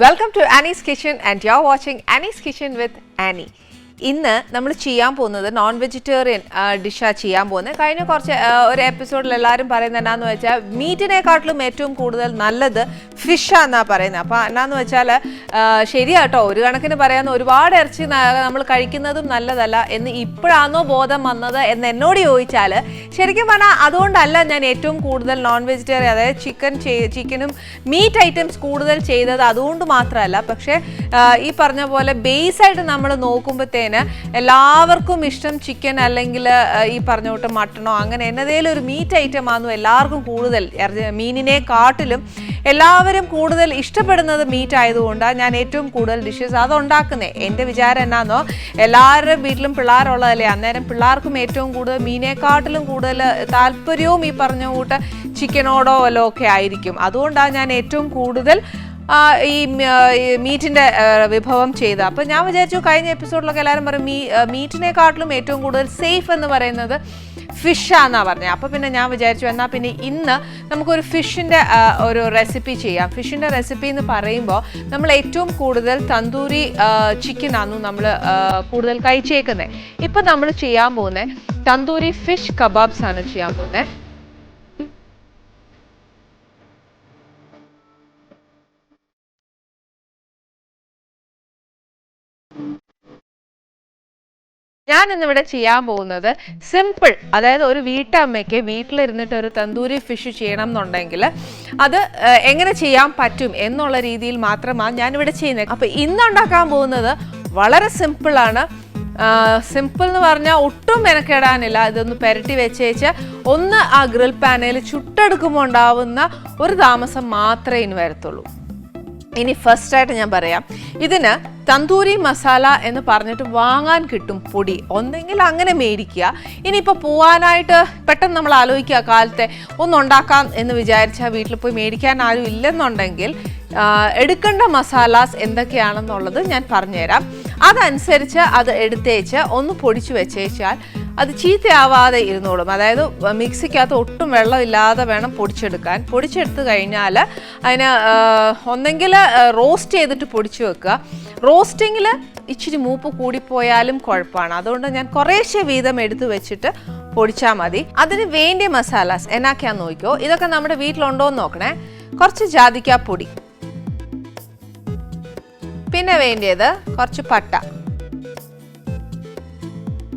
Welcome to Annie's Kitchen and you're watching Annie's Kitchen with Annie. ഇന്ന് നമ്മൾ ചെയ്യാൻ പോകുന്നത് നോൺ വെജിറ്റേറിയൻ ഡിഷാണ് ചെയ്യാൻ പോകുന്നത്. കഴിഞ്ഞ കുറച്ച് ഒരു എപ്പിസോഡിൽ എല്ലാവരും പറയുന്നത് എന്നാന്ന് വെച്ചാൽ മീറ്റിനെക്കാട്ടിലും ഏറ്റവും കൂടുതൽ നല്ലത് ഫിഷാന്നാണ് പറയുന്നത്. അപ്പോൾ എന്നാന്ന് വെച്ചാൽ ശരിയാട്ടോ, ഒരു കണക്കിന് പറയാമെന്ന് ഒരുപാട് ഇറച്ചി നമ്മൾ കഴിക്കുന്നതും നല്ലതല്ല എന്ന് ഇപ്പോഴാണോ ബോധം വന്നത് എന്ന് എന്നോട് ചോദിച്ചാൽ ശരിക്കും പറഞ്ഞാൽ അതുകൊണ്ടല്ല ഞാൻ ഏറ്റവും കൂടുതൽ നോൺ വെജിറ്റേറിയൻ, അതായത് ചിക്കനും മീറ്റ് ഐറ്റംസ് കൂടുതൽ ചെയ്തത് അതുകൊണ്ട് മാത്രമല്ല. പക്ഷേ ഈ പറഞ്ഞ പോലെ ബേസായിട്ട് നമ്മൾ നോക്കുമ്പോഴത്തേന് എല്ലാവർക്കും ഇഷ്ടം ചിക്കൻ അല്ലെങ്കിൽ ഈ പറഞ്ഞ കൂട്ട് മട്ടണോ അങ്ങനെ എന്നതേലും ഒരു മീറ്റ് ഐറ്റം ആണെന്നും എല്ലാവർക്കും കൂടുതൽ മീനിനെക്കാട്ടിലും എല്ലാവരും കൂടുതൽ ഇഷ്ടപ്പെടുന്നത് മീറ്റ് ആയതുകൊണ്ടാണ് ഞാൻ ഏറ്റവും കൂടുതൽ ഡിഷസ് അത് ഉണ്ടാക്കുന്നത്. എൻ്റെ വിചാരം എന്നാന്നോ, എല്ലാവരുടെയും വീട്ടിലും പിള്ളേരുള്ളതല്ലേ, അന്നേരം പിള്ളേർക്കും ഏറ്റവും കൂടുതൽ മീനിനെക്കാട്ടിലും കൂടുതൽ താല്പര്യവും ഈ പറഞ്ഞ കൂട്ട് ചിക്കനോടോ വല്ലോ ഒക്കെ ആയിരിക്കും. അതുകൊണ്ടാണ് ഞാൻ ഏറ്റവും കൂടുതൽ ഈ മീറ്റിൻ്റെ വിഭവം ചെയ്ത. അപ്പോൾ ഞാൻ വിചാരിച്ചു കഴിഞ്ഞ എപ്പിസോഡിലൊക്കെ എല്ലാവരും പറയും മീറ്റിനെക്കാട്ടിലും ഏറ്റവും കൂടുതൽ സേഫ് എന്ന് പറയുന്നത് ഫിഷാന്നാണ് പറഞ്ഞത്. അപ്പോൾ പിന്നെ ഞാൻ വിചാരിച്ചു എന്നാൽ പിന്നെ ഇന്ന് നമുക്കൊരു ഫിഷിൻ്റെ ഒരു റെസിപ്പി ചെയ്യാം. ഫിഷിൻ്റെ റെസിപ്പി എന്ന് പറയുമ്പോൾ നമ്മൾ ഏറ്റവും കൂടുതൽ തന്തൂരി ചിക്കനാണ് നമ്മൾ കൂടുതൽ കഴിച്ചേക്കുന്നത്. ഇപ്പം നമ്മൾ ചെയ്യാൻ പോകുന്നത് തന്തൂരി ഫിഷ് കബാബ്സ് ആണ് ചെയ്യാൻ പോകുന്നത്. ഞാൻ ഇന്നിവിടെ ചെയ്യാൻ പോകുന്നത് സിമ്പിൾ, അതായത് ഒരു വീട്ടമ്മയ്ക്ക് വീട്ടിലിരുന്നിട്ട് ഒരു തന്തൂരി ഫിഷ് ചെയ്യണം എന്നുണ്ടെങ്കിൽ അത് എങ്ങനെ ചെയ്യാൻ പറ്റും എന്നുള്ള രീതിയിൽ മാത്രമാണ് ഞാനിവിടെ ചെയ്യുന്നത്. അപ്പോൾ ഇന്നുണ്ടാക്കാൻ പോകുന്നത് വളരെ സിമ്പിളാണ്. സിമ്പിൾ എന്ന് പറഞ്ഞാൽ ഒട്ടും മെനക്കെടാനില്ല. ഇതൊന്ന് പുരട്ടി വെച്ചേച്ച് ഒന്ന് ആ ഗ്രിൽ പാനയിൽ ചുട്ടെടുക്കുമ്പോൾ ഉണ്ടാവുന്ന ഒരു താമസം മാത്രമേ ഇനി വരത്തുള്ളൂ. ഇനി ഫസ്റ്റായിട്ട് ഞാൻ പറയാം, ഇതിന് തന്തൂരി മസാല എന്ന് പറഞ്ഞിട്ട് വാങ്ങാൻ കിട്ടും പൊടി, ഒന്നെങ്കിൽ അങ്ങനെ മേടിക്കുക. ഇനിയിപ്പോൾ പോവാനായിട്ട് പെട്ടെന്ന് നമ്മൾ ആലോചിക്കുക കാലത്തെ ഒന്നുണ്ടാക്കാം എന്ന് വിചാരിച്ചാൽ വീട്ടിൽ പോയി മേടിക്കാൻ ആരും ഇല്ലെന്നുണ്ടെങ്കിൽ എടുക്കേണ്ട മസാലാസ് എന്തൊക്കെയാണെന്നുള്ളത് ഞാൻ പറഞ്ഞുതരാം. അതനുസരിച്ച് അത് എടുത്തേച്ച് ഒന്ന് പൊടിച്ചു വെച്ചേച്ചാൽ അത് ചീത്തയാവാതെ ഇരുന്നോളും. അതായത് മിക്സിക്കകത്ത് ഒട്ടും വെള്ളമില്ലാതെ വേണം പൊടിച്ചെടുക്കാൻ. പൊടിച്ചെടുത്ത് കഴിഞ്ഞാൽ അതിന് ഒന്നെങ്കിൽ റോസ്റ്റ് ചെയ്തിട്ട് പൊടിച്ചു വെക്കുക. റോസ്റ്റിങ്ങിൽ ഇച്ചിരി മൂപ്പ് കൂടിപ്പോയാലും കുഴപ്പമാണ്. അതുകൊണ്ട് ഞാൻ കുറേശ്ശെ വീതം എടുത്ത് വെച്ചിട്ട് പൊടിച്ചാൽ മതി. അതിന് വേണ്ടിയ മസാലാസ് എന്നൊക്കെയാന്ന് നോക്കിയോ. ഇതൊക്കെ നമ്മുടെ വീട്ടിലുണ്ടോ എന്ന് നോക്കണേ. കുറച്ച് ജാതിക്കാപ്പൊടി, പിന്നെ വേണ്ടിയത് കുറച്ച് പട്ട,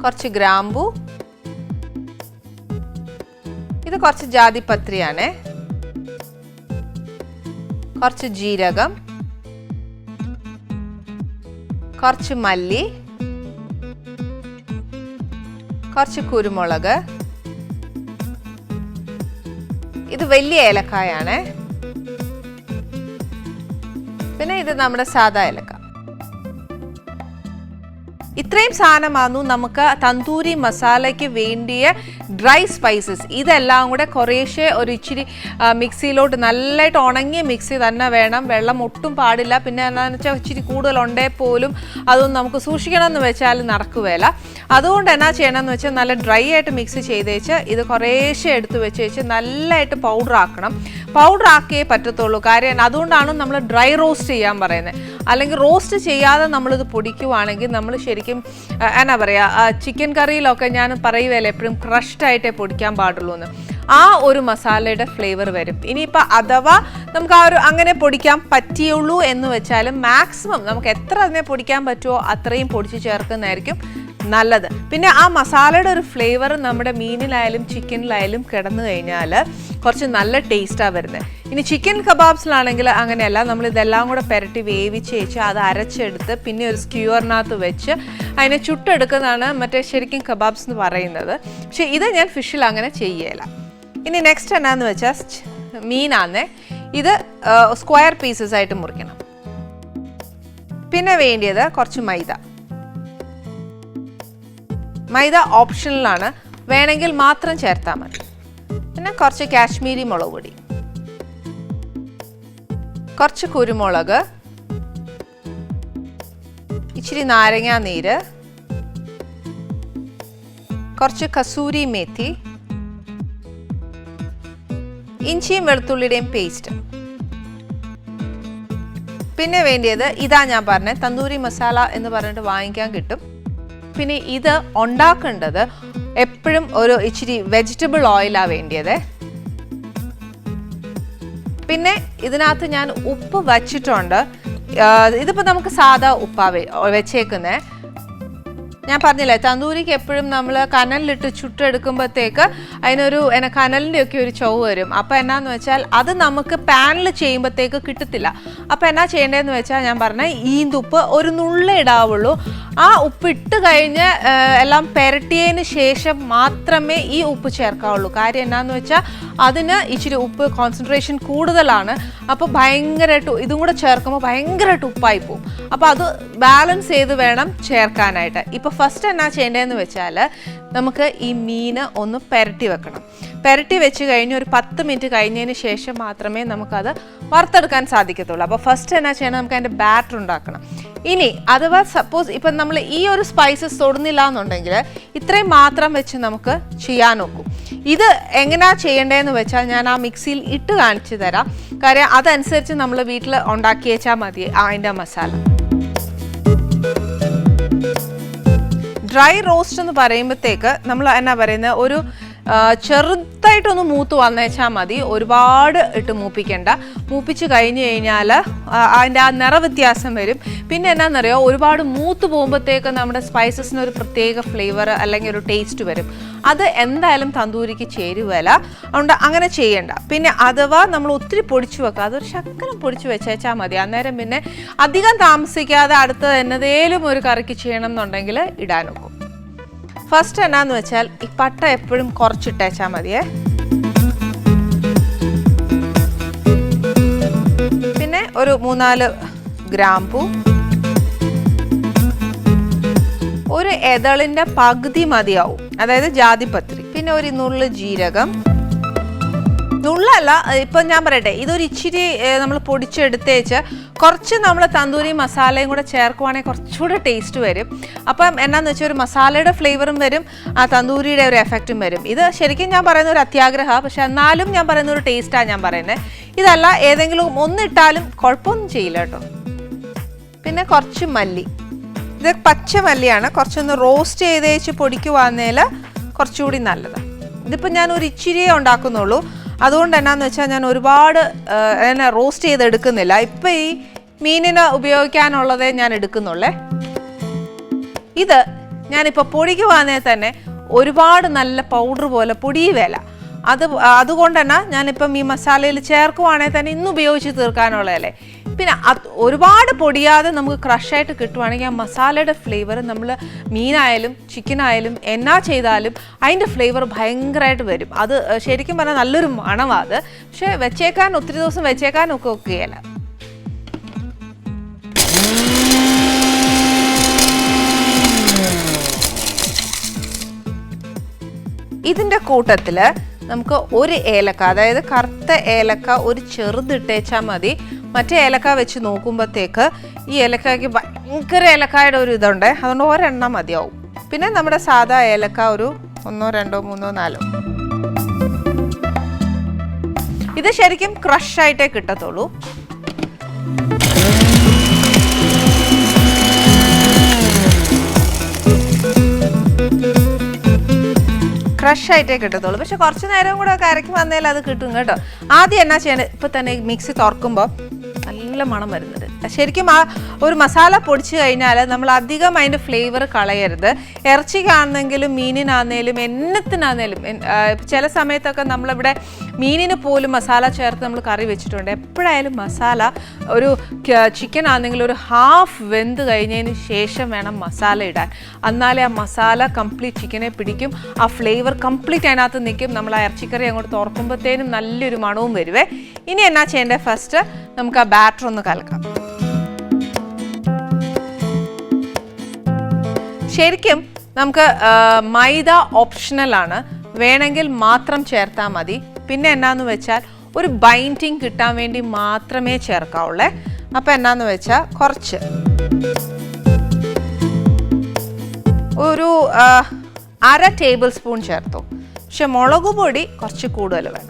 കുറച്ച് ഗ്രാമ്പു, ഇത് കുറച്ച് ജാതിപത്രിയാണ്, കുറച്ച് ജീരകം, കുറച്ച് മല്ലി, കുറച്ച് കുരുമുളക്, ഇത് വലിയ ഏലക്കായാണ്, പിന്നെ ഇത് നമ്മുടെ സാദാ ഏലക്ക. ഇത്രയും സാധനമായിരുന്നു നമുക്ക് തന്തൂരി മസാലയ്ക്ക് വേണ്ടിയ ഡ്രൈ സ്പൈസസ്. ഇതെല്ലാം കൂടെ കുറേശ്ശെ ഒരു ഇച്ചിരി മിക്സിയിലോട്ട് നല്ലതായിട്ട് ഉണങ്ങിയ മിക്സി തന്നെ വേണം, വെള്ളം ഒട്ടും പാടില്ല. പിന്നെ എന്താണെന്ന് വെച്ചാൽ ഇച്ചിരി കൂടുതലുണ്ടേ പോലും അതൊന്നും നമുക്ക് സൂക്ഷിക്കണം എന്ന് വെച്ചാൽ നടക്കുകയില്ല. അതുകൊണ്ട് എന്നാ ചെയ്യണമെന്ന് വെച്ചാൽ നല്ല ഡ്രൈ ആയിട്ട് മിക്സ് ചെയ്തേച്ച് ഇത് കുറേശ്ശെ എടുത്ത് വെച്ചേച്ച് നല്ലതായിട്ട് പൗഡർ ആക്കണം. പൗഡർ ആക്കിയേ പറ്റത്തുള്ളൂ. കാര്യം അതുകൊണ്ടാണ് നമ്മൾ ഡ്രൈ റോസ്റ്റ് ചെയ്യാൻ പറയുന്നത്. അല്ലെങ്കിൽ റോസ്റ്റ് ചെയ്യാതെ നമ്മളിത് പൊടിക്കുവാണെങ്കിൽ നമ്മൾ ശരിക്കും എന്നാ പറയുക, ചിക്കൻ കറിയിലൊക്കെ ഞാൻ പറയുകയല്ലേ എപ്പോഴും ക്രഷ്ഡായിട്ടേ പൊടിക്കാൻ പാടുള്ളൂ എന്ന്. ആ ഒരു മസാലയുടെ ഫ്ലേവർ വരും. ഇനിയിപ്പോൾ അഥവാ നമുക്ക് ആ ഒരു അങ്ങനെ പൊടിക്കാൻ പറ്റിയുള്ളൂ എന്ന് വെച്ചാലും മാക്സിമം നമുക്ക് എത്ര അതിനെ പൊടിക്കാൻ പറ്റുമോ അത്രയും പൊടിച്ച് ചേർക്കുന്നതായിരിക്കും നല്ലത്. പിന്നെ ആ മസാലയുടെ ഒരു ഫ്ലേവർ നമ്മുടെ മീനിലായാലും ചിക്കനിലായാലും കിടന്നു കഴിഞ്ഞാൽ കുറച്ച് നല്ല ടേസ്റ്റാണ് വരുന്നത്. ഇനി ചിക്കൻ കബാബ്സിലാണെങ്കിൽ അങ്ങനെയല്ല, നമ്മൾ ഇതെല്ലാം കൂടെ പുരട്ടി വേവിച്ച് വെച്ച് അത് അരച്ചെടുത്ത് പിന്നെ ഒരു സ്ക്യൂറിനകത്ത് വെച്ച് അതിനെ ചുട്ടെടുക്കുന്നതാണ് മറ്റേ ശരിക്കും കബാബ്സ് എന്ന് പറയുന്നത്. പക്ഷേ ഇത് ഞാൻ ഫിഷിൽ അങ്ങനെ ചെയ്യല. ഇനി നെക്സ്റ്റ് എന്നാന്ന് വെച്ചാൽ മീനാന്നേ, ഇത് സ്ക്വയർ പീസസ് ആയിട്ട് മുറിക്കണം. പിന്നെ വേണ്ടിയത് കുറച്ച് മൈദ. മൈദ ഓപ്ഷണലാണ്, വേണമെങ്കിൽ മാത്രം ചേർത്താൽ മതി. പിന്നെ കുറച്ച് കാശ്മീരി മുളക് പൊടി, കുറച്ച് കുരുമുളക്, ഇച്ചിരി നാരങ്ങാ നീര്, കുറച്ച് കസൂരി മേത്തി, ഇഞ്ചിയും വെളുത്തുള്ളിയുടെയും പേസ്റ്റ്, പിന്നെ വേണ്ടിയത് ഇതാ ഞാൻ പറഞ്ഞത് തന്തൂരി മസാല എന്ന് പറഞ്ഞിട്ട് വാങ്ങിക്കാൻ കിട്ടും. പിന്നെ ഇത് ഉണ്ടാക്കേണ്ടത് എപ്പോഴും ഒരു ഇച്ചിരി വെജിറ്റബിൾ ഓയിലാണ് വേണ്ടിയത്. പിന്നെ ഇതിനകത്ത് ഞാൻ ഉപ്പ് വച്ചിട്ടുണ്ട്. ഇതിപ്പോൾ നമുക്ക് സാധാ ഉപ്പാണ് വെച്ചേക്കുന്നത്. ഞാൻ പറഞ്ഞില്ലേ തന്തൂരിക്ക് എപ്പോഴും നമ്മൾ കനലിലിട്ട് ചുട്ടെടുക്കുമ്പോഴത്തേക്ക് അതിനൊരു കനലിൻ്റെ ഒക്കെ ഒരു ചൊവ്വ് വരും. അപ്പോൾ എന്നാന്ന് വെച്ചാൽ അത് നമുക്ക് പാനിൽ ചെയ്യുമ്പോഴത്തേക്ക് കിട്ടത്തില്ല. അപ്പോൾ എന്നാ ചെയ്യേണ്ടതെന്ന് വെച്ചാൽ ഞാൻ പറഞ്ഞ ഈന്തുപ്പ് ഒരു നുള്ളേ ഇടാവുള്ളൂ. ആ ഉപ്പ് ഇട്ട് കഴിഞ്ഞ് എല്ലാം പുരട്ടിയതിന് ശേഷം മാത്രമേ ഈ ഉപ്പ് ചേർക്കാവുള്ളൂ. കാര്യം എന്നാന്ന് വെച്ചാൽ അതിന് ഇച്ചിരി ഉപ്പ് കോൺസെൻട്രേഷൻ കൂടുതലാണ്. അപ്പോൾ ഭയങ്കരമായിട്ട് ഇതും കൂടെ ചേർക്കുമ്പോൾ ഭയങ്കരമായിട്ട് ഉപ്പായി പോകും. അപ്പോൾ അത് ബാലൻസ് ചെയ്ത് വേണം ചേർക്കാനായിട്ട്. ഇപ്പോൾ ഫസ്റ്റ് എന്നാ ചെയ്യേണ്ടതെന്ന് വെച്ചാൽ നമുക്ക് ഈ മീൻ ഒന്ന് പുരട്ടി വെക്കണം. പുരട്ടി വെച്ച് കഴിഞ്ഞ് ഒരു 10 മിനിറ്റ് കഴിഞ്ഞതിന് ശേഷം മാത്രമേ നമുക്കത് വറുത്തെടുക്കാൻ സാധിക്കത്തുള്ളൂ. അപ്പോൾ ഫസ്റ്റ് എന്നാ ചെയ്യണം, നമുക്ക് അതിൻ്റെ ബാറ്റർ ഉണ്ടാക്കണം. ഇനി അഥവാ സപ്പോസ് ഇപ്പം നമ്മൾ ഈ ഒരു സ്പൈസസ് തൊടുന്നില്ല എന്നുണ്ടെങ്കിൽ ഇത്രയും മാത്രം വെച്ച് നമുക്ക് ചെയ്യാൻ നോക്കും. ഇത് എങ്ങനെയാണ് ചെയ്യേണ്ടതെന്ന് വെച്ചാൽ ഞാൻ ആ മിക്സിയിൽ ഇട്ട് കാണിച്ചു തരാം. കാര്യം അതനുസരിച്ച് നമ്മൾ വീട്ടിൽ ഉണ്ടാക്കി വെച്ചാൽ മതി അതിൻ്റെ മസാല. ഡ്രൈ റോസ്റ്റ് എന്ന് പറയുമ്പോഴത്തേക്ക് നമ്മൾ എന്നാ പറയുന്നത്, ഒരു ചെറുതായിട്ടൊന്ന് മൂത്ത് വന്നേച്ചാൽ മതി. ഒരുപാട് ഇട്ട് മൂപ്പിക്കണ്ട. മൂപ്പിച്ച് കഴിഞ്ഞ് കഴിഞ്ഞാൽ അതിൻ്റെ ആ നിറവ്യത്യാസം വരും. പിന്നെ എന്നാന്നറിയോ, ഒരുപാട് മൂത്ത് പോകുമ്പോഴത്തേക്ക് നമ്മുടെ സ്പൈസസിന് ഒരു പ്രത്യേക ഫ്ലേവർ അല്ലെങ്കിൽ ഒരു ടേസ്റ്റ് വരും. അത് എന്തായാലും തന്തൂരിക്ക് ചേരുവല്ല. അതുകൊണ്ട് അങ്ങനെ ചെയ്യണ്ട. പിന്നെ അഥവാ നമ്മൾ ഒത്തിരി പൊടിച്ചു വെക്കുക, അതൊരു ശക്കലം പൊടിച്ചു വെച്ചേച്ചാൽ മതി. അന്നേരം പിന്നെ അധികം താമസിക്കാതെ അടുത്ത എന്നതേലും ഒരു കറിക്ക് ചെയ്യണം എന്നുണ്ടെങ്കിൽ ഇടാൻ നോക്കും. ഫസ്റ്റ് എന്നാന്ന് വെച്ചാൽ ഈ പട്ട എപ്പോഴും കുറച്ചിട്ടേച്ചാൽ മതിയേ. പിന്നെ ഒരു 3-4 ഗ്രാമ്പൂ, ഒരു എതളിൻ്റെ പകുതി മതിയാവും, അതായത് ജാതിപത്രി. പിന്നെ ഒരു നുള്ള് ജീരകം, നുള്ളല്ല ഇപ്പം ഞാൻ പറയട്ടെ, ഇതൊരു ഇച്ചിരി നമ്മൾ പൊടിച്ചെടുത്തേച്ച് കുറച്ച് നമ്മൾ തന്തൂരി മസാലയും കൂടെ ചേർക്കുവാണെങ്കിൽ കുറച്ചുകൂടെ ടേസ്റ്റ് വരും. അപ്പം എന്നാന്ന് വെച്ചാൽ ഒരു മസാലയുടെ ഫ്ലേവറും വരും, ആ തന്തൂരിയുടെ ഒരു എഫക്റ്റും വരും. ഇത് ശരിക്കും ഞാൻ പറയുന്ന ഒരു അത്യാഗ്രഹമാണ്, പക്ഷെ എന്നാലും ഞാൻ പറയുന്ന ഒരു ടേസ്റ്റാണ് ഞാൻ പറയുന്നത്. ഇതല്ല ഏതെങ്കിലും ഒന്നിട്ടാലും കുഴപ്പമൊന്നും ചെയ്യില്ല കേട്ടോ. പിന്നെ കുറച്ച് മല്ലി, ഇത് പച്ച മല്ലിയാണ്. കുറച്ചൊന്ന് റോസ്റ്റ് ചെയ്തേച്ച് പൊടിക്കുവാന്നേൽ കുറച്ചുകൂടി നല്ലതാണ്. ഇതിപ്പോൾ ഞാൻ ഒരു ഇച്ചിരിയേ ഉണ്ടാക്കുന്നുള്ളൂ. അതുകൊണ്ട് എന്നാന്ന് വെച്ചാൽ ഞാൻ ഒരുപാട് റോസ്റ്റ് ചെയ്തെടുക്കുന്നില്ല. ഇപ്പം ഈ മീനിന് ഉപയോഗിക്കാനുള്ളതേ ഞാൻ എടുക്കുന്നുള്ളേ. ഇത് ഞാനിപ്പോൾ പൊടിക്കുവാന്നേ തന്നെ ഒരുപാട് നല്ല പൗഡർ പോലെ പൊടിയുവേല. അതുകൊണ്ട് തന്നെ ഞാനിപ്പം ഈ മസാലയിൽ ചേർക്കുവാണെങ്കിൽ തന്നെ ഇന്ന് ഉപയോഗിച്ച് തീർക്കാനുള്ളതല്ലേ. പിന്നെ ഒരുപാട് പൊടിയാതെ നമുക്ക് ക്രഷായിട്ട് കിട്ടുവാണെങ്കിൽ ആ മസാലയുടെ ഫ്ലേവർ നമ്മൾ മീനായാലും ചിക്കനായാലും എന്നാ ചെയ്താലും അതിൻ്റെ ഫ്ലേവർ ഭയങ്കരമായിട്ട് വരും. അത് ശരിക്കും പറഞ്ഞാൽ നല്ലൊരു മണമാണ് അത്. പക്ഷേ വെച്ചേക്കാൻ ഒത്തിരി ദിവസം വെച്ചേക്കാനൊക്കെ ഒക്കെയല്ല. ഇതിൻ്റെ കൂട്ടത്തിൽ നമുക്ക് ഒരു ഏലക്ക, അതായത് കറുത്ത ഏലക്ക ഒരു ചെറുതിട്ടേച്ചാൽ മതി. മറ്റേ ഏലക്ക വെച്ച് നോക്കുമ്പോഴത്തേക്ക് ഈ ഏലക്കായ്ക്ക് ഭയങ്കര ഏലക്കായുടെ ഒരു ഇതുണ്ട്. അതുകൊണ്ട് ഒരെണ്ണം മതിയാവും. പിന്നെ നമ്മുടെ സാധാ ഏലക്ക ഒരു 1, 2, 3, 4. ഇത് ശരിക്കും ക്രഷായിട്ടേ കിട്ടത്തുള്ളൂ. ക്രഷായിട്ടേ കിട്ടത്തുള്ളൂ. പക്ഷെ കുറച്ച് നേരം കൂടെ കരയ്ക്ക് വന്നേൽ അത് കിട്ടും കേട്ടോ. ആദ്യം എന്നാ ചെയ്യേണ്ടത്, ഇപ്പം തന്നെ മിക്സി തുറക്കുമ്പോൾ നല്ല മണം വരുന്നുണ്ട്. ശരിക്കും ആ ഒരു മസാല പൊടിച്ച് കഴിഞ്ഞാൽ നമ്മൾ അധികം അതിൻ്റെ ഫ്ലേവർ കളയരുത്. ഇറച്ചിക്കാണെന്നെങ്കിലും മീനിനാന്നേലും എന്നത്തിനാന്നേലും ചില സമയത്തൊക്കെ നമ്മളിവിടെ മീനിന് പോലും മസാല ചേർത്ത് നമ്മൾ കറി വെച്ചിട്ടുണ്ട്. എപ്പോഴായാലും മസാല ഒരു ചിക്കൻ ആണെങ്കിൽ ഒരു ഹാഫ് വെന്ത് കഴിഞ്ഞതിന് ശേഷം വേണം മസാല ഇടാൻ. എന്നാലേ ആ മസാല കംപ്ലീറ്റ് ചിക്കനെ പിടിക്കും, ആ ഫ്ലേവർ കംപ്ലീറ്റ് അതിനകത്ത് നിൽക്കും. നമ്മൾ ആ ഇറച്ചിക്കറി അങ്ങോട്ട് തുറക്കുമ്പോഴത്തേനും നല്ലൊരു മണവും വരുവേ. ഇനി എന്നാ ചെയ്യേണ്ടത്, ഫസ്റ്റ് നമുക്ക് ആ ബാറ്റർ ഒന്ന് കലക്കാം. ശരിക്കും നമുക്ക് മൈദ ഓപ്ഷണലാണ്, വേണമെങ്കിൽ മാത്രം ചേർത്താൽ മതി. പിന്നെ എന്നാന്ന് വെച്ചാൽ ഒരു ബൈൻഡിങ് കിട്ടാൻ വേണ്ടി മാത്രമേ ചേർക്കാവുള്ളേ. അപ്പം എന്നാന്ന് വെച്ചാൽ കുറച്ച് ഒരു 1/2 ടേബിൾ സ്പൂൺ ചേർത്തു. പക്ഷെ മുളക് പൊടി കുറച്ച് കൂടുതൽ വേണം.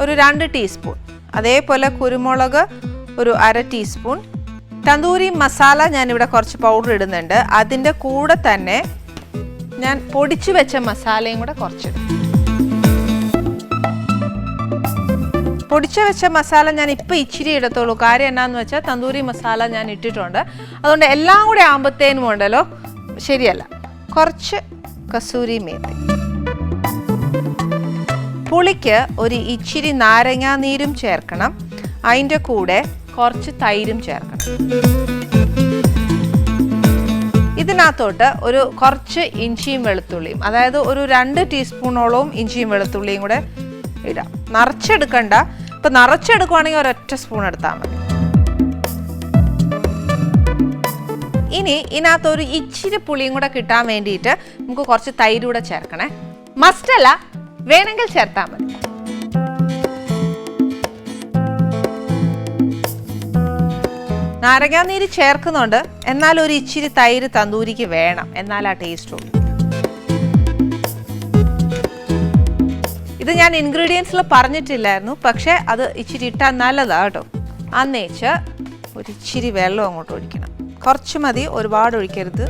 ഒരു 2 ടീസ്പൂൺ, അതേപോലെ കുരുമുളക് ഒരു 1/2 ടീസ്പൂൺ, തന്തൂരി മസാല ഞാനിവിടെ കുറച്ച് പൗഡർ ഇടുന്നുണ്ട്. അതിൻ്റെ കൂടെ തന്നെ ഞാൻ പൊടിച്ചു വെച്ച മസാലയും കൂടെ കുറച്ചിടും. പൊടിച്ചു വെച്ച മസാല ഞാൻ ഇപ്പോൾ ഇച്ചിരി ഇടത്തുള്ളൂ. കാര്യം എന്നാന്ന് വെച്ചാൽ തന്തൂരി മസാല ഞാൻ ഇട്ടിട്ടുണ്ട്. അതുകൊണ്ട് എല്ലാം കൂടെ ആകുമ്പോഴത്തേനും ഉണ്ടല്ലോ ശരിയല്ല. കുറച്ച് കസൂരി മേത്തി. പുളിക്ക് ഒരു ഇച്ചിരി നാരങ്ങാനീരും ചേർക്കണം. അതിൻ്റെ കൂടെ കുറച്ച് തൈരും ചേർക്കണം. ഇതിനകത്തോട്ട് ഒരു കുറച്ച് ഇഞ്ചിയും വെളുത്തുള്ളിയും, അതായത് ഒരു 2 ടീസ്പൂണോളവും ഇഞ്ചിയും വെളുത്തുള്ളിയും കൂടെ ഇടാം. നിറച്ചെടുക്കണ്ട. ഇപ്പം നിറച്ചെടുക്കുവാണെങ്കിൽ ഒരൊറ്റ സ്പൂൺ എടുത്താൽ മതി. ഇനി ഇതിനകത്ത് ഒരു ഇച്ചിരി പുളിയും കൂടെ കിട്ടാൻ വേണ്ടിയിട്ട് നമുക്ക് കുറച്ച് തൈര് കൂടെ ചേർക്കണേ. മസ്റ്റല്ല, വേണമെങ്കിൽ ചേർത്താൽ മതി. നാരങ്ങാനീര് ചേർക്കുന്നുണ്ട്, എന്നാൽ ഒരു ഇച്ചിരി തൈര് തന്തൂരിക്ക് വേണം, എന്നാൽ ആ ടേസ്റ്റ് ഉള്ളൂ. ഇത് ഞാൻ ഇൻഗ്രീഡിയൻസിൽ പറഞ്ഞിട്ടില്ലായിരുന്നു, പക്ഷേ അത് ഇച്ചിരി ഇട്ടാൽ നല്ലതാണ് കേട്ടോ. അന്നേച്ച് ഒരു ഇച്ചിരി വെള്ളം അങ്ങോട്ട് ഒഴിക്കണം. കുറച്ച് മതി, ഒരുപാട് ഒഴിക്കരുത്.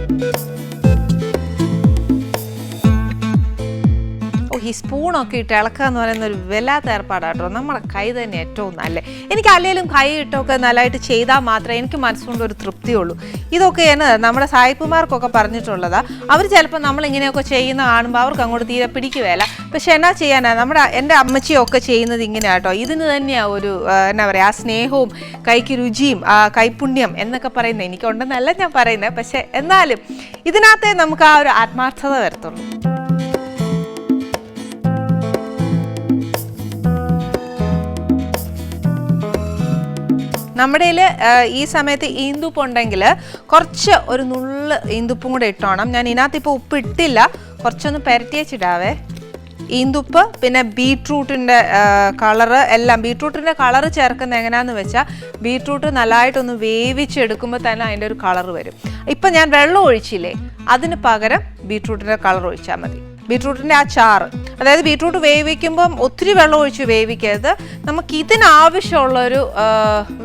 ഈ സ്പൂണൊക്കെ ഇട്ട് ഇളക്കുക എന്ന് പറയുന്ന ഒരു വല്ലാത്ത ഏർപ്പാടാട്ടോ. നമ്മുടെ കൈ തന്നെ ഏറ്റവും നല്ലത്. എനിക്ക് അല്ലെങ്കിലും കൈ ഇട്ടൊക്കെ നല്ലതായിട്ട് ചെയ്താൽ മാത്രമേ എനിക്ക് മനസ്സുകൊണ്ട് ഒരു തൃപ്തിയുള്ളൂ. ഇതൊക്കെയാണ് നമ്മുടെ സായിപ്പുമാർക്കൊക്കെ പറഞ്ഞിട്ടുള്ളതാ. അവർ ചിലപ്പോൾ നമ്മളിങ്ങനെയൊക്കെ ചെയ്യുന്ന കാണുമ്പോൾ അവർക്ക് അങ്ങോട്ട് തീരെ പിടിക്കുകയില്ല. പക്ഷെ എന്നാ ചെയ്യാനാ, എൻ്റെ അമ്മച്ചിയൊക്കെ ചെയ്യുന്നത് ഇങ്ങനെയാട്ടോ. ഇതിന് തന്നെയാണ് ഒരു എന്നാ പറയുക, ആ സ്നേഹവും കൈക്ക് രുചിയും കൈപുണ്യം എന്നൊക്കെ പറയുന്നത്. എനിക്കുണ്ടെന്നല്ല ഞാൻ പറയുന്നത്, പക്ഷെ എന്നാലും ഇതിനകത്തേ നമുക്ക് ആ ഒരു ആത്മാർത്ഥത വരത്തുള്ളൂ. നമ്മുടെ ഈ സമയത്ത് ഈന്തുപ്പ് ഉണ്ടെങ്കിൽ കുറച്ച് ഒരു നുള്ള് ഈന്തുപ്പും കൂടെ ഇട്ടോണം. ഞാൻ ഇതിനകത്ത് ഇപ്പോൾ ഉപ്പ് ഇട്ടില്ല, കുറച്ചൊന്ന് പെരട്ടിയച്ചിടാവേ. ഈന്തുപ്പ്, പിന്നെ ബീട്രൂട്ടിൻ്റെ കളറ് എല്ലാം. ബീട്രൂട്ടിൻ്റെ കളറ് ചേർക്കുന്നത് എങ്ങനെയാണെന്ന് വെച്ചാൽ ബീട്രൂട്ട് നല്ലതായിട്ടൊന്ന് വേവിച്ചെടുക്കുമ്പോൾ തന്നെ അതിൻ്റെ ഒരു കളറ് വരും. ഇപ്പം ഞാൻ വെള്ളം ഒഴിച്ചില്ലേ, അതിന് പകരം ബീട്രൂട്ടിൻ്റെ കളർ ഒഴിച്ചാൽ മതി. ബീട്രൂട്ടിൻ്റെ ആ ചാറ്, അതായത് ബീട്രൂട്ട് വേവിക്കുമ്പം ഒത്തിരി വെള്ളം ഒഴിച്ച് വേവിക്കരുത്. നമുക്ക് ഇതിനാവശ്യമുള്ളൊരു